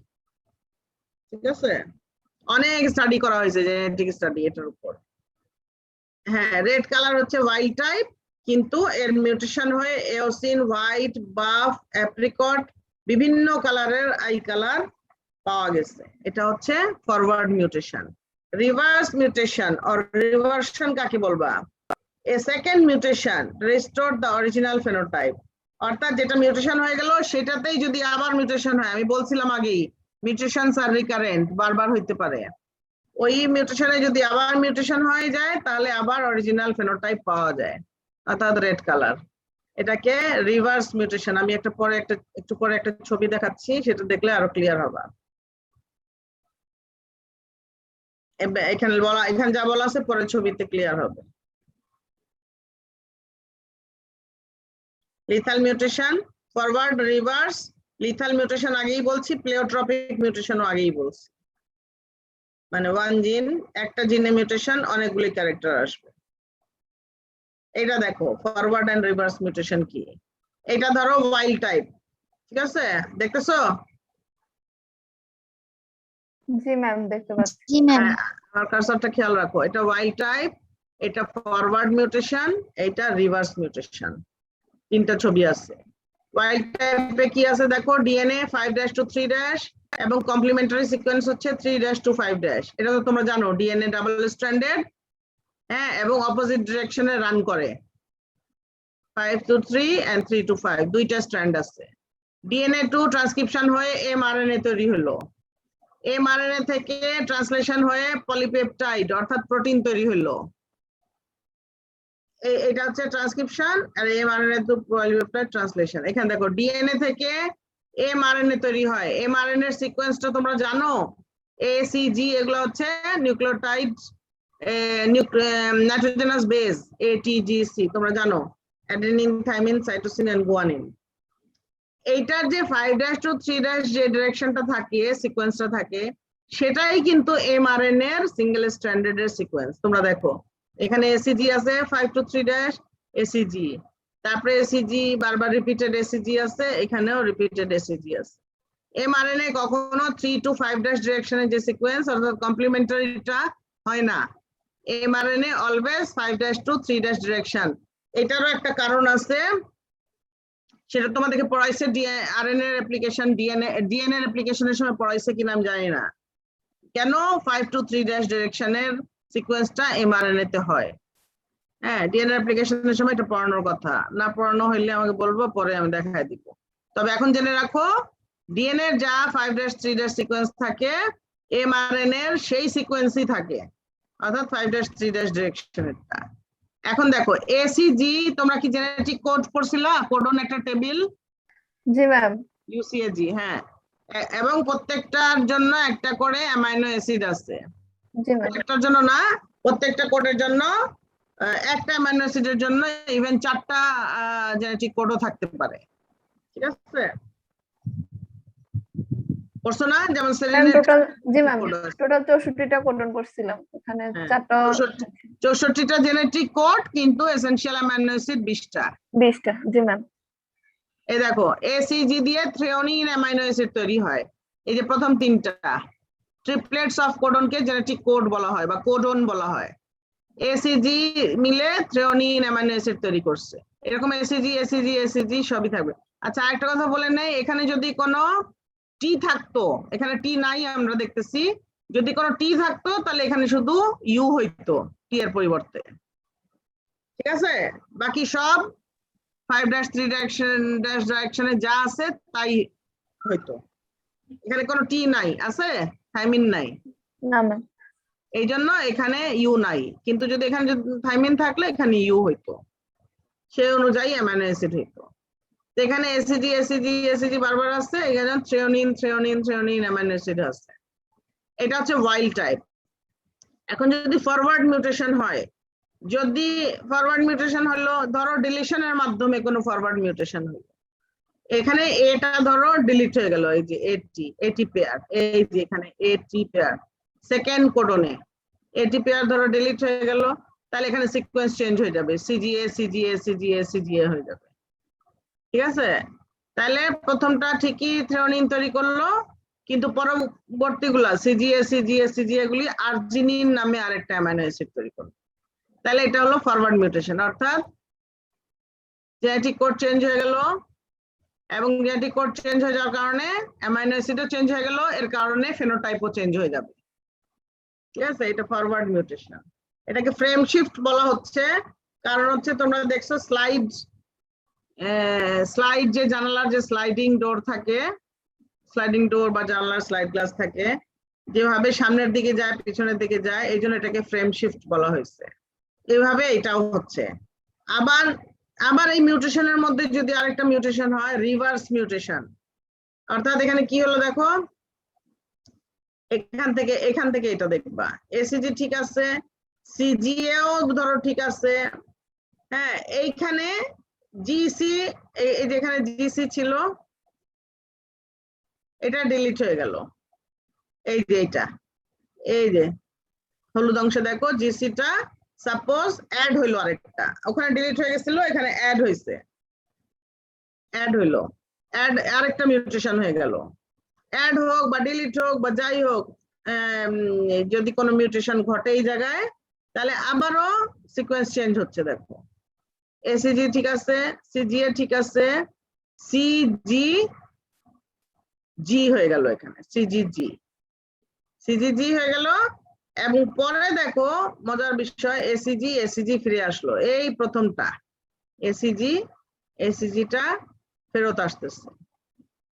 ঠিক আছে? অনেক স্টাডি করা হয়েছে জেনেটিক স্টাডি এটার উপর। হ্যাঁ, রেড কালার হচ্ছে ওয়াইল্ড টাইপ, কিন্তু এর মিউটেশন হয়ে এওসিন, হোয়াইট, বাফ, অ্যাপ্রিকট বিভিন্ন কালারের আই কালার পাওয়া গেছে। এটা হচ্ছে forward mutation. Reverse mutation or reversion কাকে বলবা? A second mutation restore the original phenotype. অর্থাৎ যেটা মিউটেশন হয়ে গেল সেটাতেই যদি আবার মিউটেশন হয়, আমি বলছিলাম আগেই মিউটেশনস আর রিকারেন্ট, বারবার হইতে পারে। ওই মিউটেশনে যদি আবার মিউটেশন হয়ে যায় তাহলে আবার অরিজিনাল ফেনোটাইপ পাওয়া যায়, অর্থাৎ রেড কালার। এটাকে রিভার্স মিউটেশন। আমি একটু পরে একটা ছবি দেখাচ্ছি, সেটা দেখলে আরো ক্লিয়ার হবে। এখানে যা বলা আছে পরের ছবিতে ক্লিয়ার হবে। Lethal mutation, forward, reverse. Lethal mutation আগেই বলছি, প্লেওট্রপিক মিউটেশনও আগেই বলছি। মানে ওয়ান জিন, একটা জিনে মিউটেশন, অনেকগুলি ক্যারেক্টার আসবে। এটা দেখো ফরওয়ার্ড এন্ড রিভার্স মিউটেশন কি। এটা ধরো ওয়াইল্ড টাইপ, ঠিক আছে, দেখতেছো? জি ম্যাম, দেখতে পাচ্ছি। জি ম্যাম। আমার কার্সরটা খেয়াল রাখো, এটা ওয়াইল্ড টাইপ, এটা ফরওয়ার্ড মিউটেশন, এটা রিভার্স মিউটেশন। তিনটা ছবি আছে। ওয়াইল্ড টাইপে কি আছে দেখো, ডিএনএ 5' to 3' এবং কমপ্লিমেন্টারি সিকোয়েন্স হচ্ছে 3' to 5'। এটা তো তোমরা জানো, ডিএনএ ডাবল স্ট্র্যান্ডেড, হ্যাঁ, এবং অপোজিট ডিরেকশনে রান করে। 5 to 3 and 3 to 5 দুইটা স্ট্র্যান্ড আছে। ডিএনএ 2 ট্রান্সক্রিপশন হয়ে এমআরএনএ তৈরি হলো। এমআরএনএ থেকে ট্রান্সলেশন হয়ে পলিপেপটাইড অর্থাৎ প্রোটিন তৈরি হলো। এটা হচ্ছে ট্রান্সক্রিপশন, আর এমআরএনএ টু পলিপেপটাইড ট্রান্সলেশন। এখানে দেখো ডিএনএ থেকে এমআরএনএ তৈরি হয়। এমআরএনএ এর সিকোয়েন্সটা তোমরা জানো, এসিজি, এগুলো হচ্ছে নিউক্লিওটাইড নাইট্রোজেনাস বেস, এটিজিসি তোমরা জানো, adenine, thymine, cytosine and guanine. এইটার যে 5' to 3' যে ডিরেকশনটা থাকে, সিকোয়েন্সটা থাকে, সেটাই কিন্তু এমআরএনএ এর সিঙ্গেল স্ট্র্যান্ডেড এর সিকোয়েন্স। তোমরা দেখো এখানে এসিজি আছে 5 to 3' এসিজি, তারপরে এসিজি বারবার রিপিটেড এসিজি আছে, এখানেও রিপিটেড এসিজি আছে। এমআরএনএ কখনো 3 to 5' ডিরেকশনের যে সিকোয়েন্স অর্থাৎ কমপ্লিমেন্টারিটা হয় না। MRNA always 5' to 3' direction. এটারও একটা কারণ আছে, সেটা তোমাদেরকে পড়াইছে আরএনএ এর অ্যাপ্লিকেশন, ডিএনএ এর অ্যাপ্লিকেশনের সময় পড়াইছে কিনা আমি জানি না। কেন 5 to 3' ডিরেকশনের সিকোয়েন্সটা এমআরএনএ তে হয়? হ্যাঁ, ডিএনএ অ্যাপ্লিকেশনের সময় এটা পড়ানোর কথা, না পড়ানো হইলে আমাকে বলবো, পরে আমি দেখাই দিব। তবে এখন জেনে রাখো, ডিএনএ এর যা 5' 3' সিকোয়েন্স থাকে, এমআরএনএ এর সেই সিকোয়েন্সই থাকে, অর্থাৎ 5' 3' ডিরেকশনেরটা। এখন দেখো এসিজি, তোমরা কি জেনেটিক কোড পড়ছিলা? কোডন একটা টেবিল, জি ম্যাম। ইউসিএজি, হ্যাঁ, এবং প্রত্যেকটার জন্য একটা করে অ্যামাইনো অ্যাসিড আছে। জি ম্যাম। প্রত্যেকটার জন্য না, প্রত্যেকটা কোডের জন্য একটা অ্যামাইনো অ্যাসিডের জন্য ইভেন 4টা জেনেটিক কোডও থাকতে পারে, ঠিক আছে? পড়ছো না? যেমন সেলিনের টোটাল, জি ম্যাম, code আছে। টোটাল 64টা কোডন করছিলাম, এখানে হ্যাঁ, 4টা 64টা জেনেটিক কোড, কিন্তু এসেনশিয়াল অ্যামাইনো অ্যাসিড 20টা। 20টা। জি ম্যাম। এই দেখো এসিজি দিয়ে থ্রেওনিন অ্যামাইনো অ্যাসিড তৈরি হয়। এই যে প্রথম তিনটা ট্রিপলেটস অফ কোডনকে জেনেটিক কোড বলা হয় বা কোডন বলা হয়। এসিজি মিলে থ্রেওনিন অ্যামাইনো অ্যাসিড তৈরি করছে। এরকম এসিজি এসিজি এসিজি সবই থাকবে। আচ্ছা, আরেকটা কথা বলে নেই, এখানে যদি কোনো টি থাকতো, এখানে টি নাই আমরা দেখতেছি, যদি কোনো টি থাকতো তাহলে এখানে শুধু ইউ হইতো টি এর পরিবর্তে, ঠিক আছে? বাকি সব 5' 3' ডাইরেকশনে যা আছে তাই হইতো। এখানে কোনো টি নাই, আছে থাইমিন নাই, না ম্যাম। এই জন্য এখানে ইউ নাই। কিন্তু যদি এখানে থাইমিন থাকলে এখানে ইউ হইতো, সেই অনুযায়ী অ্যামাইনো অ্যাসিড হইতো। তো এখানে এসিজি এসিজি এসিজি বারবার আছে, এখানে থ্রেওনিন থ্রেওনিন থ্রেওনিন অ্যামাইনো অ্যাসিড আছে। এটা হচ্ছে ওয়াইল্ড টাইপ। এখন যদি ফরওয়ার্ড মিউটেশন হয়, যদি ফরওয়ার্ড মিউটেশন হলো, ধরো ডিলিশনের মাধ্যমে কোনো ফরওয়ার্ড মিউটেশন হলো, এখানে এটা ধরো ডিলিট হয়ে গেল, এই যে এটি পেয়ার, এই যে এখানে এটি পেয়ার সেকেন্ড কোডনে এটি পেয়ার ধরো ডিলিট হয়ে গেল, তাহলে এখানে সিকোয়েন্স চেঞ্জ হয়ে যাবে, সিজিএ সিজিএ সিজিএ সিজিএ হয়ে যাবে, ঠিক আছে? তাহলে প্রথমটা ঠিকই থ্রেওনিন তৈরি করলো, কিন্তু পরবর্তীগুলা সিজিএ সিজিএ সিজিএ গুলি আর্জিনিন নামে আরেকটা অ্যামাইনো অ্যাসিড তৈরি করলো। তাহলে এটা হলো ফরওয়ার্ড মিউটেশন, অর্থাৎ জেনেটিক কোড চেঞ্জ হয়ে গেল, এবং জেনেটিক কোড চেঞ্জ হয়ে যাওয়ার কারণে অ্যামাইনো অ্যাসিডও চেঞ্জ হয়ে গেল, এর কারণে ফেনোটাইপও চেঞ্জ হয়ে যাবে। ঠিক আছে, এটা ফরওয়ার্ড মিউটেশন। এটাকে ফ্রেম শিফট বলা হচ্ছে, কারণ হচ্ছে তোমরা দেখছো স্লাইড যে জানালার যে স্লাইডিং ডোর থাকে, স্লাইডিং ডোর বা জানালার স্লাইড গ্লাস থাকে, যেভাবে সামনের দিকে যায় পিছনের দিকে যায়, এই জন্য এটাকে ফ্রেম শিফট বলা হয়েছে। এইভাবে এটাও হচ্ছে। আবার আবার এই মিউটেশনের মধ্যে যদি আরেকটা মিউটেশন হয়, রিভার্স মিউটেশন। অর্থাৎ এখানে কি হলো দেখো, এখান থেকে এটা দেখবা এসিজি ঠিক আছে, সিজিএও ধরো ঠিক আছে, হ্যাঁ এইখানে জিসি, এই যেখানে জিসি ছিল এটা ডিলিট হয়ে গেল, এই যে এটা, এই যে হলুদ অংশে দেখো জিসিটা সাপোজ অ্যাড হইলো, আরেকটা ওখানে ডিলিট হয়ে গেছিল, এখানে অ্যাড হইছে, অ্যাড হইলো, অ্যাড আরেকটা মিউটেশন হয়ে গেল। অ্যাড হোক বা ডিলিট হোক বা যাই হোক, যদি কোনো মিউটেশন ঘটে এই জায়গায়, তাহলে আবারও সিকোয়েন্স চেঞ্জ হচ্ছে। দেখো এসিজি ঠিক আছে, সিজিএ ঠিক আছে, সিজি জি হয়ে গেল, এখানে সিজিজি হয়ে গেল। এবং পরে দেখো মজার বিষয়, এসিজি ফিরে আসলো, এই প্রথমটা এসিজিটা ফেরত আসতেছে।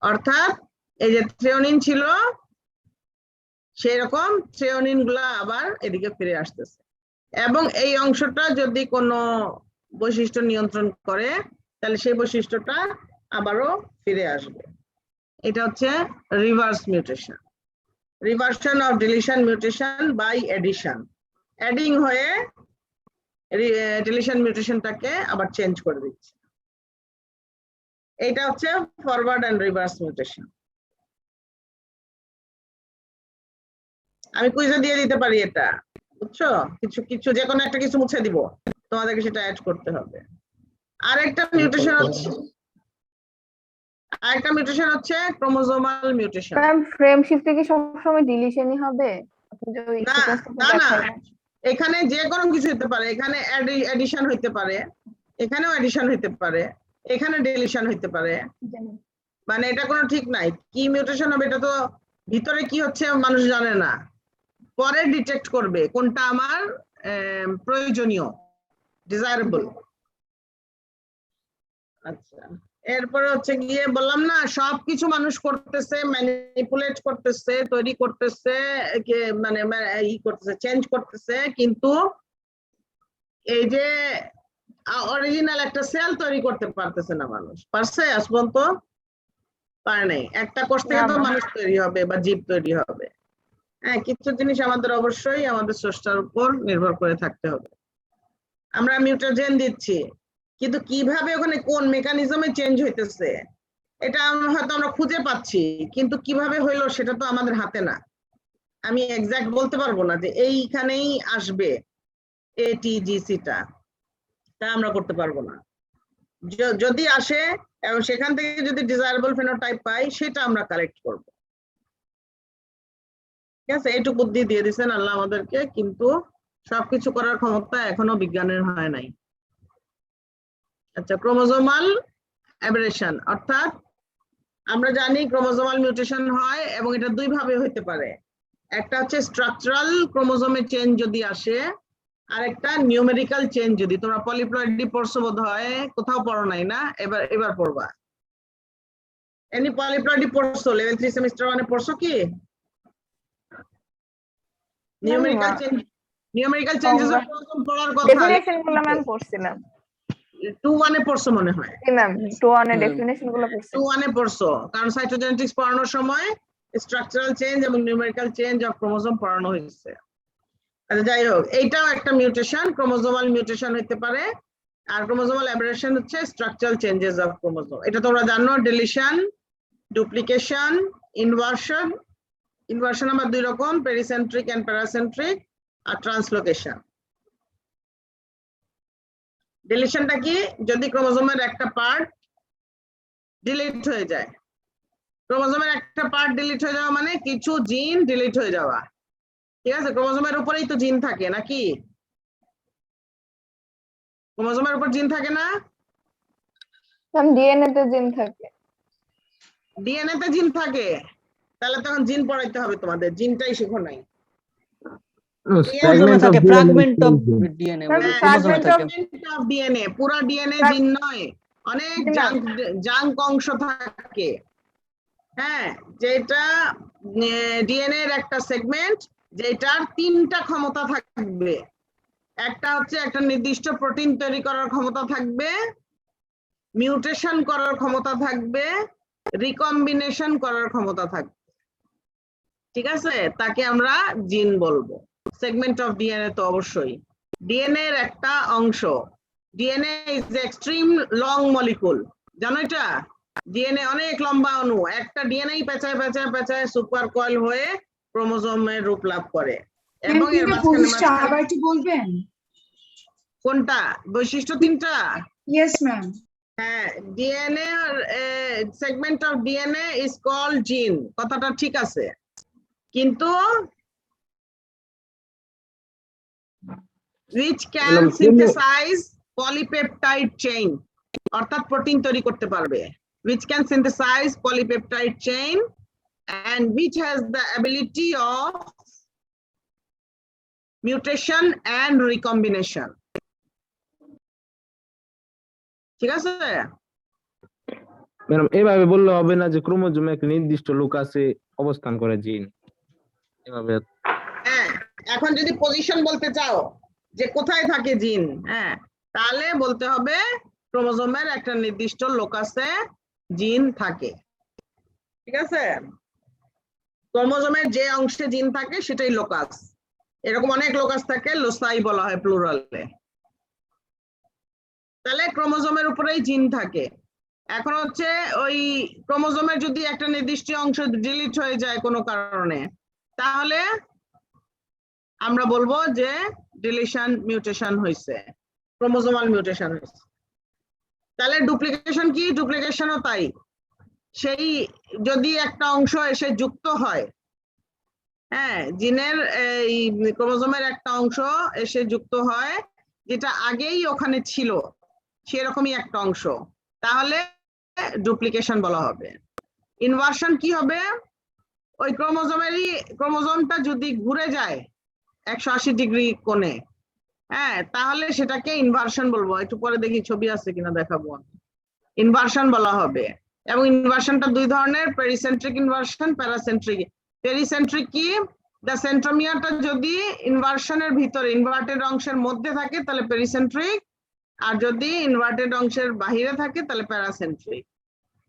অর্থাৎ এই যে থ্রেওনিন ছিল, সেই রকম থ্রেওনিন গুলা আবার এদিকে ফিরে আসতেছে, এবং এই অংশটা যদি কোনো বৈশিষ্ট্য নিয়ন্ত্রণ করে, তাহলে সেই বৈশিষ্ট্যটা আবারও ফিরে আসবে। এটা হচ্ছে reverse mutation, reversion of deletion mutation by addition. Adding হয়ে ডিলিশন মিউটেশনটাকে আবার চেঞ্জ করে দিচ্ছে। এটা হচ্ছে ফরওয়ার্ড এন্ড রিভার্স মিউটেশন। আমি কুইজে দিয়ে দিতে পারি এটা, বুঝছো? কিছু যে কোনো একটা কিছু মুছে দিব, তোমাদেরকে সেটা অ্যাড করতে হবে। আরেকটা মিউটেশন হচ্ছে ক্রোমোজোমাল মিউটেশন। ম্যাম ফ্রেম শিফটে কি সবসময় ডিলিশনই হবে? আপনি যে ওই না সিকোয়েন্সটা না, দেখালেন। এখানে যে কোনো কিছু হতে পারে, এখানে এডিশন হইতে পারে, এখানেও এডিশন হইতে পারে, এখানে ডিলিশন হইতে পারে, মানে এটা কোনো ঠিক নাই। কি মিউটেশন হবে এটা তো ভিতরে কি হচ্ছে মানুষ জানে না, পরে ডিটেক্ট করবে কোনটা আমার প্রয়োজনীয়, ডিজায়ারেবল। আচ্ছা, এরপরে হচ্ছে গিয়ে বললাম না, সবকিছু মানুষ করতেছে, ম্যানিপুলেট করতেছে, তৈরি করতেছে, মানে ই করতেছে, চেঞ্জ করতেছে, কিন্তু এই যে অরিজিনাল একটা সেল তৈরি করতে পারতেছে না মানুষ। পারছে আজ পর্যন্ত? পারে নাই। একটা কোষ থেকে তো মানুষ তৈরি হবে বা জীব তৈরি হবে। হ্যাঁ, কিছু জিনিস আমাদের অবশ্যই আমাদের স্রষ্টার উপর নির্ভর করে থাকতে হবে। আমরা মিউটাজেন দিচ্ছি, কিন্তু কিভাবে ওখানে কোন মেকানিজমে চেঞ্জ হইতেছে এটা হয়তো আমরা খুঁজে পাচ্ছি, কিন্তু কিভাবে হইলো সেটা তো আমাদের হাতে না। আমি এক্সাক্ট বলতে পারবো না যে এইখানেই আসবে এটিজিসিটা, তা আমরা করতে পারবো না। যদি আসে এবং সেখান থেকে যদি ডিজায়ারেবল ফেনোটাইপ পাই, সেটা আমরা কালেক্ট করব। ঠিক আছে, এইটুকু বুদ্ধি দিয়ে দিচ্ছেন আল্লাহ আমাদেরকে, কিন্তু সবকিছু করার ক্ষমতা এখনো বিজ্ঞানের হয় নাই। আচ্ছা, ক্রোমোজোমাল অ্যাবেরেশন, অর্থাৎ আমরা জানি ক্রোমোজোমাল মিউটেশন হয় এবং এটা দুই ভাবে হতে পারে। একটা হচ্ছে স্ট্রাকচারাল ক্রোমোজোমে চেঞ্জ যদি আসে, আর একটা নিউমেরিক্যাল চেঞ্জ যদি। তোমরা পলিপ্লয়েডি পড়ছো বোধহয়, কোথাও পড়ো নাই না? এবার পড়বা। এনি পলিপ্লয়েডি পড়ছো লেভেল 3 সেমিস্টার 1 এ পড়ছো কি? নিউমেরিক্যাল চেঞ্জেস অফ ক্রোমোজোম পড়ার কথা, ডেফিনিশন গুলো ম্যাম পড়ছিলাম। 2-1 এ পড়ছো মনে হয়। জি ম্যাম, 2-1 এর ডেফিনিশন গুলো পড়ছি। 2-1 এ পড়ছো, কারণ সাইটোজেনেটিক্স পড়ানোর সময় স্ট্রাকচারাল চেঞ্জ এবং নিউমেরিক্যাল চেঞ্জ অফ ক্রোমোজোম পড়ানো হয়েছে। আচ্ছা, যাই হোক, এইটাও একটা মিউটেশন, ক্রোমোজোমাল মিউটেশন হতে পারে। আর ক্রোমোজোমাল অ্যাবেরেশন হচ্ছে স্ট্রাকচারাল চেঞ্জেস অফ ক্রোমোজোম। এটা তোমরা জানো, ডিলিশন, ডুপ্লিকেশন, ইনভার্সন। ইনভার্সন আবার দুই রকম, পেরিসেন্ট্রিক এন্ড প্যারাসেন্ট্রিক, আর ট্রান্সলোকেশন। ডিলিশনটা কি? যদি ক্রোমোজোমের একটা পার্ট ডিলিট হয়ে যায়। ক্রোমোজোমের একটা পার্ট ডিলিট হয়ে যাওয়া মানে কিছু জিন ডিলিট হয়ে যাওয়া। ঠিক আছে, ক্রোমোজোমের উপরেই তো জিন থাকে নাকি? ক্রোমোজোমের উপর জিন থাকে না? ম্যাম ডিএনএ তে জিন থাকে। ডিএনএ তে জিন থাকে, তাহলে তখন জিন পড়াইতে হবে তোমাদের, জিনটাই শিখো নাই। ক্রোমোজোমে থাকে ফ্র্যাগমেন্ট অফ ডিএনএ বলে, Ma'am, ক্রোমোজোমে fragment থাকে। অফ ডিএনএ, পুরা ডিএনএ Frag- জিন নয়, অনেক জি, ma'am. জাঙ্ক অংশ থাকে। হ্যাঁ, যেটা ডিএনএ এর একটা সেগমেন্ট, যেটার 3টা ক্ষমতা থাকবে। একটা হচ্ছে একটা নির্দিষ্ট প্রোটিন তৈরি করার ক্ষমতা থাকবে, মিউটেশন করার ক্ষমতা থাকবে, রিকম্বিনেশন করার ক্ষমতা থাকবে। ঠিক আছে, তাকে আমরা জিন বলবো। সেগমেন্ট অফ ডিএনএ তো অবশ্যই ডিএনএ এর একটা অংশ। DNA is extreme long molecule, জানো এটা? ডিএনএ অনেক লম্বা অণু, একটা ডিএনএ পেঁচায় পেঁচায় পেঁচায় সুপার কয়েল হয়ে ক্রোমোজোমের রূপ লাভ করে। এবং এর মাঝখানে আবার একটু বলবেন? কোনটা বৈশিষ্ট্য 3টা? Yes ma'am. হ্যাঁ, DNA segment of DNA is called gene, কথাটা ঠিক আছে, কিন্তু which can synthesize polypeptide chain, অর্থাৎ প্রোটিন তৈরি করতে পারবে, which can synthesize polypeptide chain and which has the ability of mutation and recombination. ঠিক আছে? ম্যাডাম এভাবে বললে হবে না যে ক্রোমোজোমে একটা নির্দিষ্ট লোক আছে অবস্থান করে জিন, এভাবে? হ্যাঁ, এখন যদি পজিশন বলতে চাও যে কোথায় থাকে জিন, হ্যাঁ, তাহলে বলতে হবে ক্রোমোজোমের একটা নির্দিষ্ট লোকাসে জিন থাকে। ঠিক আছে, ক্রোমোজোমের যে অংশে জিন থাকে সেটাই লোকাস। এরকম অনেক লোকাস থাকে, লোসাই বলা হয় প্লুরালে। তাহলে ক্রোমোজোমের উপরেই জিন থাকে। এখন হচ্ছে ওই ক্রোমোজোমের যদি একটা নির্দিষ্ট অংশ ডিলিট হয়ে যায় কোনো কারণে, তাহলে আমরা বলবো যে ডিলিশন মিউটেশন হয়েছে, ক্রোমোজোমাল মিউটেশন হয়েছে। তাহলে ডুপ্লিকেশন কি? ডুপ্লিকেশনও তাই, সেই যদি একটা অংশ এসে যুক্ত হয়, হ্যাঁ, জিনের এই ক্রোমোজোমের একটা অংশ এসে যুক্ত হয় যেটা আগেই ওখানে ছিল, সেরকমই একটা অংশ, তাহলে ডুপ্লিকেশন বলা হবে। ইনভার্সন কি হবে? ওই ক্রোমোজোমটা যদি ঘুরে যায় 180 ডিগ্রি কোণে, হ্যাঁ, তাহলে সেটাকে ইনভার্সন বলবো। একটু পরে দেখি ছবি আছে কিনা দেখাবো। ইনভার্সন বলা হবে। এবং ইনভার্সনটা 2 ধরনের, পেরিসেন্ট্রিক ইনভার্সন, প্যারাসেন্ট্রিক। পেরিসেন্ট্রিক কি? দ্য সেন্ট্রোমিয়ারটা যদি ইনভার্সনের ভিতরে ইনভার্টেড অংশের মধ্যে থাকে তাহলে পেরিসেন্ট্রিক, আর যদি ইনভার্টেড অংশের বাহিরে থাকে তাহলে প্যারাসেন্ট্রিক।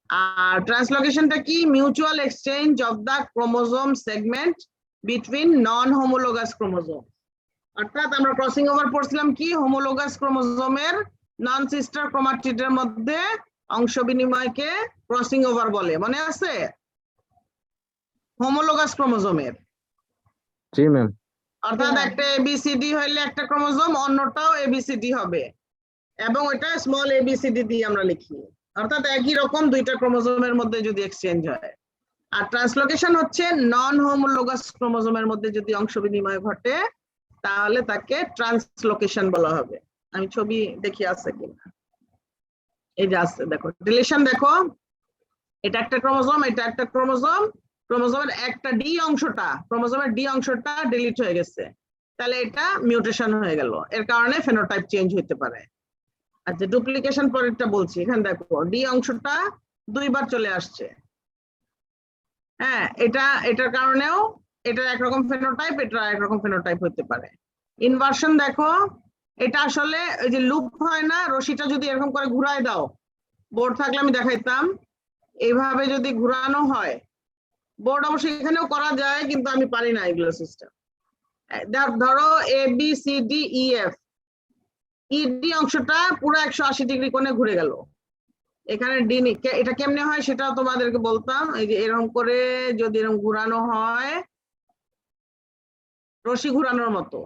আর ট্রান্সলোকেশনটা কি? Mutual exchange of the chromosome segment between non homologous chromosome. অর্থাৎ আমরা ক্রসিং ওভার পড়ছিলাম কি? হোমোলোগাস ক্রোমোজোমের নন সিস্টার ক্রোমাটিডের মধ্যে অংশ বিনিময়কে ক্রসিং ওভার বলে, মনে আছে? হোমোলোগাস ক্রোমোজোমের, জি ম্যাম। অর্থাৎ একটা এবিসিডি হইলে একটা ক্রোমোজোম অন্যটাও এবিসিডি হবে, এবং ওটা স্মল এবিসিডি দিয়ে আমরা লিখি, অর্থাৎ একই রকম 2টা ক্রোমোজোমের মধ্যে যদি এক্সচেঞ্জ হয়। আর ট্রান্সলোকেশন হচ্ছে নন হোমোলোগাস ক্রোমোজোমের মধ্যে যদি অংশ বিনিময় ঘটে তাহলে তাকে ট্রান্সলোকেশন বলা হবে। আমি ছবি দেখি আছে কিনা, এই যে আছে, দেখো ডিলিশন, দেখো এটা একটা ক্রোমোজোম, এটা একটা ক্রোমোজোম, ক্রোমোজোমের একটা ক্রোমোজোমের ডি অংশটা ডিলিট হয়ে গেছে, তাহলে এটা মিউটেশন হয়ে গেল, এর কারণে ফেনোটাইপ চেঞ্জ হতে পারে। আচ্ছা, ডুপ্লিকেশন পরেরটা বলছি, এখানে দেখো ডি অংশটা 2 বার চলে আসছে, হ্যাঁ, এটার কারণেও এটার একরকম ফেনোটাইপ, এটা একরকম ফেনোটাইপ হতে পারে। ইনভার্সন দেখো, এটা আসলে ওই যে লুপ হয় না, রশিটা যদি এরকম করে ঘুরায় দাও, বোর্ড থাকলে আমি দেখাইতাম, এইভাবে যদি ঘুরানো হয়, বোর্ড অবশ্যই এখানেও করা যায় কিন্তু আমি পারি না এগুলো সিস্টেম। ধরো A B C D E F, ED অংশটা পুরো 180 ডিগ্রি কোণে ঘুরে গেল, এখানে ডি, এটা কেমনে হয় সেটাও তোমাদেরকে বলতাম। এই যে এরকম করে যদি এরকম ঘুরানো হয়, রশি ঘুরানোর মতো,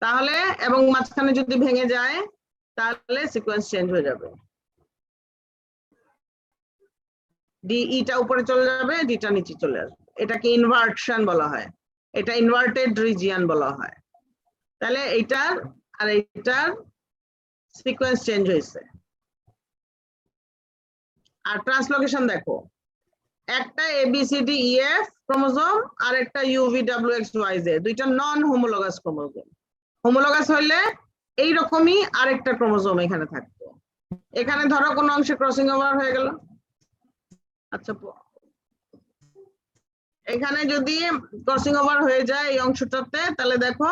তাহলে, এবং মাঝখানে যদি ভেঙে যায় তাহলে সিকোয়েন্স চেঞ্জ হয়ে যাবে, ডিইটা উপরে চলে যাবে, ডিটা নিচে চলে আসবে, এটাকে ইনভার্সন বলা হয়, এটা ইনভার্টেড রিজিয়ন বলা হয়। তাহলে এইটার আর এইটার সিকোয়েন্স চেঞ্জ হয়েছে, আর ট্রান্সলোকেশন দেখো, একটা ABCDEF ক্রোমোজোম আর একটা UVWXYZ, দুইটা নন হোমোলোগাস ক্রোমোজোম। হোমোলোগাস হইলে এইরকমই আরেকটা ক্রোমোজোম এখানে থাকতো। এখানে ধরো কোন অংশে ক্রসিং ওভার হয়ে গেল, আচ্ছা এখানে যদি ক্রসিং ওভার হয়ে যায় এই অংশটাতে, তাহলে দেখো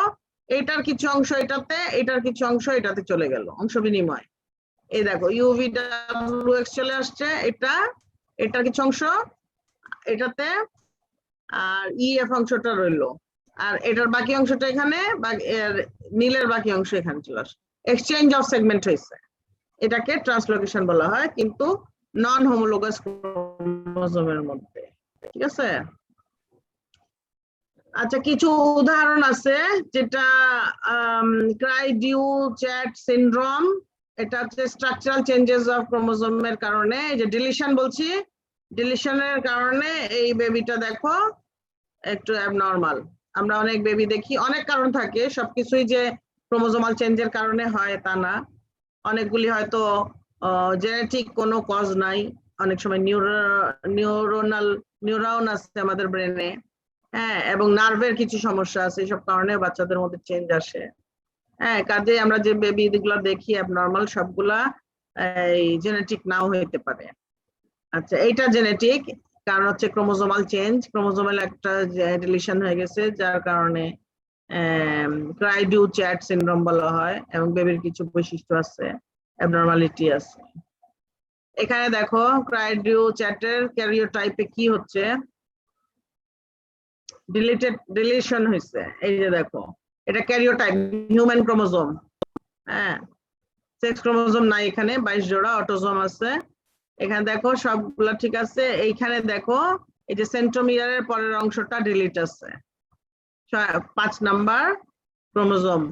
এটার কিছু অংশ এটাতে, এটার কিছু অংশ এটাতে চলে গেল, অংশ বিনিময়। এই দেখো UVWX চলে আসছে, এটার কিছু অংশ এটাতে, আর EF অংশটা রইলো, আর এটার বাকি অংশটা এখানে, নীলের বাকি অংশ এখানে চলে আসে। এক্সচেঞ্জ অফ সেগমেন্ট হয়েছে, এটাকে ট্রান্সলোকেশন বলা হয়, কিন্তু নন হোমোলোগাস ক্রোমোজোমের মধ্যে। ঠিক আছে, আচ্ছা কিছু উদাহরণ আছে, যেটা ক্রাই-ডিউ-চ্যাট সিনড্রোম, এটা হচ্ছে স্ট্রাকচারাল চেঞ্জেস অফ ক্রোমোজোমের কারণে, এই যে ডিলিশন বলছি, ডিলিশনের কারণে এই বেবিটা দেখো একটু অ্যাবনর্মাল। আমরা অনেক বেবি দেখি, অনেক কারণ থাকে, সবকিছুই যে ক্রোমোজোমাল চেঞ্জের কারণে হয় তা না। অনেকগুলি হয়তো জেনেটিক কোনো কজ নাই, অনেক সময় নিউরন আছে আমাদের ব্রেনে, হ্যাঁ, এবং নার্ভের কিছু সমস্যা আছে, এইসব কারণে বাচ্চাদের মধ্যে চেঞ্জ আসে। হ্যাঁ, কাজে আমরা যে বেবি গুলা দেখি অ্যাবনর্মাল, সবগুলা এই জেনেটিক নাও হইতে পারে। আচ্ছা এইটা জেনেটিক, কারণ হচ্ছে ক্রোমোজোমাল চেঞ্জ, ক্রোমোজোমাল একটা ডিলিশন হয়ে গেছে, যার কারণে ক্রাই-ডিউ-চ্যাট সিনড্রোম বলা হয়, এবং বেবির কিছু বৈশিষ্ট্য আছে, অ্যাবনর্মালিটি আছে। এখানে দেখো ক্রাই-ডিউ-চ্যাটের ক্যারিওটাইপে কি হচ্ছে, ডিলিশন হয়েছে। এই যে দেখো এটা ক্যারিওটাইপ, হিউম্যান ক্রোমোজোম, হ্যাঁ, সেক্স ক্রোমোজোম নাই এখানে, 22 জোড়া অটোজোম আছে। এখানে দেখো সবগুলা ঠিক আছে। এইখানে দেখো এই যে সেন্ট্রোমিয়ারের পরের অংশটা ডিলিট আছে 5 নাম্বার ক্রোমোজোম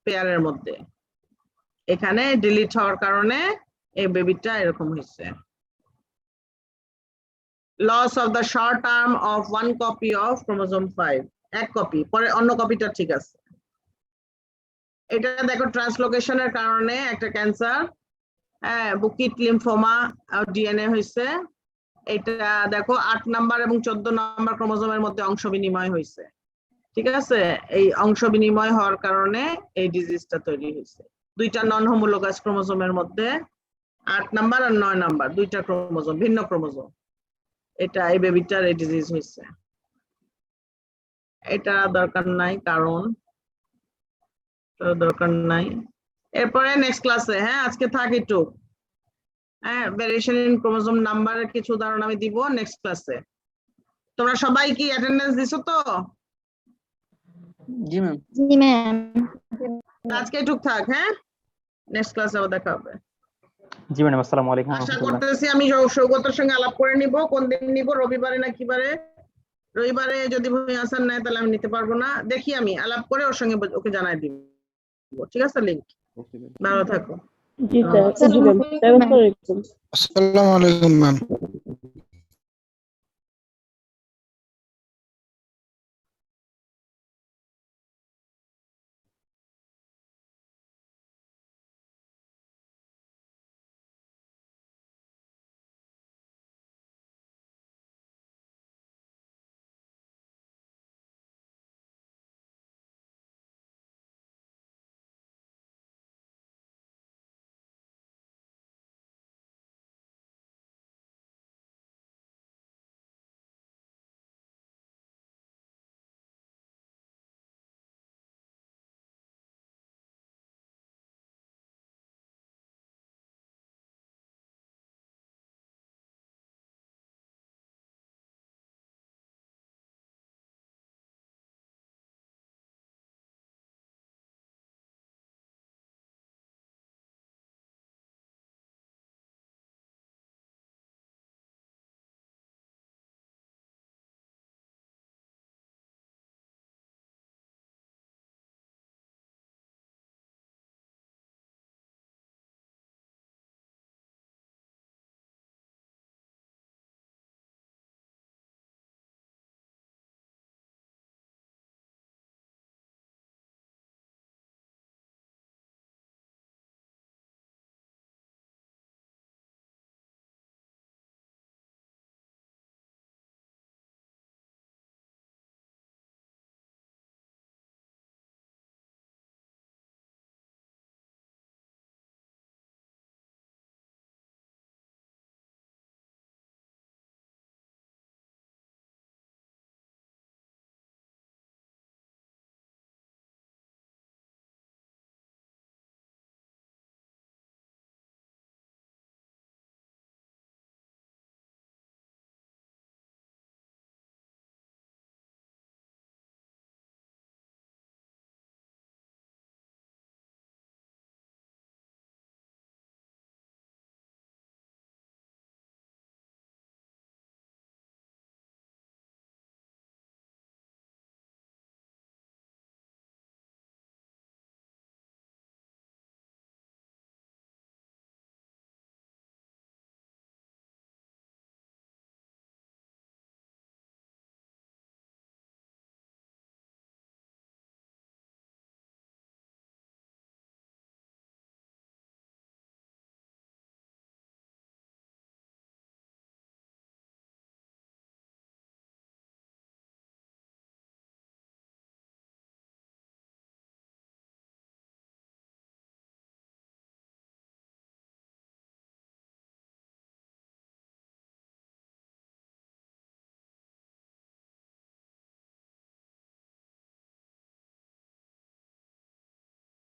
পেয়ারের মধ্যে, এখানে ডিলিট হওয়ার কারণে এই বেবিটা এরকম হয়েছে। Loss of the short arm of 1 copy of chromosome 5, এক কপি, পরে অন্য কপিটা ঠিক আছে। এটা দেখো ট্রান্সলোকেশনের কারণে একটা ক্যান্সার, হ্যাঁ, বুকিট লিম্ফোমা ডিএনএ হয়েছে। এটা দেখো 8 নাম্বার এবং 14 নাম্বার ক্রোমোজোমের মধ্যে অংশ বিনিময় হয়েছে। ঠিক আছে, এই অংশ বিনিময় হওয়ার কারণে এই ডিজিজটা তৈরি হয়েছে। দুইটা নন হোমোলোগাস ক্রোমোজোমের মধ্যে 8 নাম্বার আর 9 নাম্বার, দুইটা ক্রোমোজোম, ভিন্ন ক্রোমোজোম, এটা এই বেবিটার এই ডিজিজ হয়েছে। এটা দরকার নাই, কারণ দরকার নাই। এরপরে নেক্সট ক্লাসে, হ্যাঁ আজকে থাক একটু, হ্যাঁ ভেরিয়েশন ইন ক্রোমোজোম নাম্বারের কিছু উদাহরণ আমি দিব নেক্সট ক্লাসে। তোমরা সবাই কি অ্যাটেন্ডেন্স দিছো তো? জি ম্যাম। জি ম্যাম। আজকে একটু থাক, হ্যাঁ নেক্সট ক্লাসে আবার দেখা হবে। জি ম্যাডাম, আসসালামু আলাইকুম। আশা করতেছি আমি সৌগতের সঙ্গে আলাপ করে নিব, কোন দিন নিব, রবিবারে না কি বারে? রবিবারে যদি ভূমি হাসান নেয় তাহলে আমি নিতে পারবো না, দেখি আমি আলাপ করে ওর সঙ্গে ওকে জানাই দিব। ঠিক আছে, লিংক। ভালো থাকো। জি স্যার। জি ম্যাম। আসসালামু আলাইকুম ম্যাম।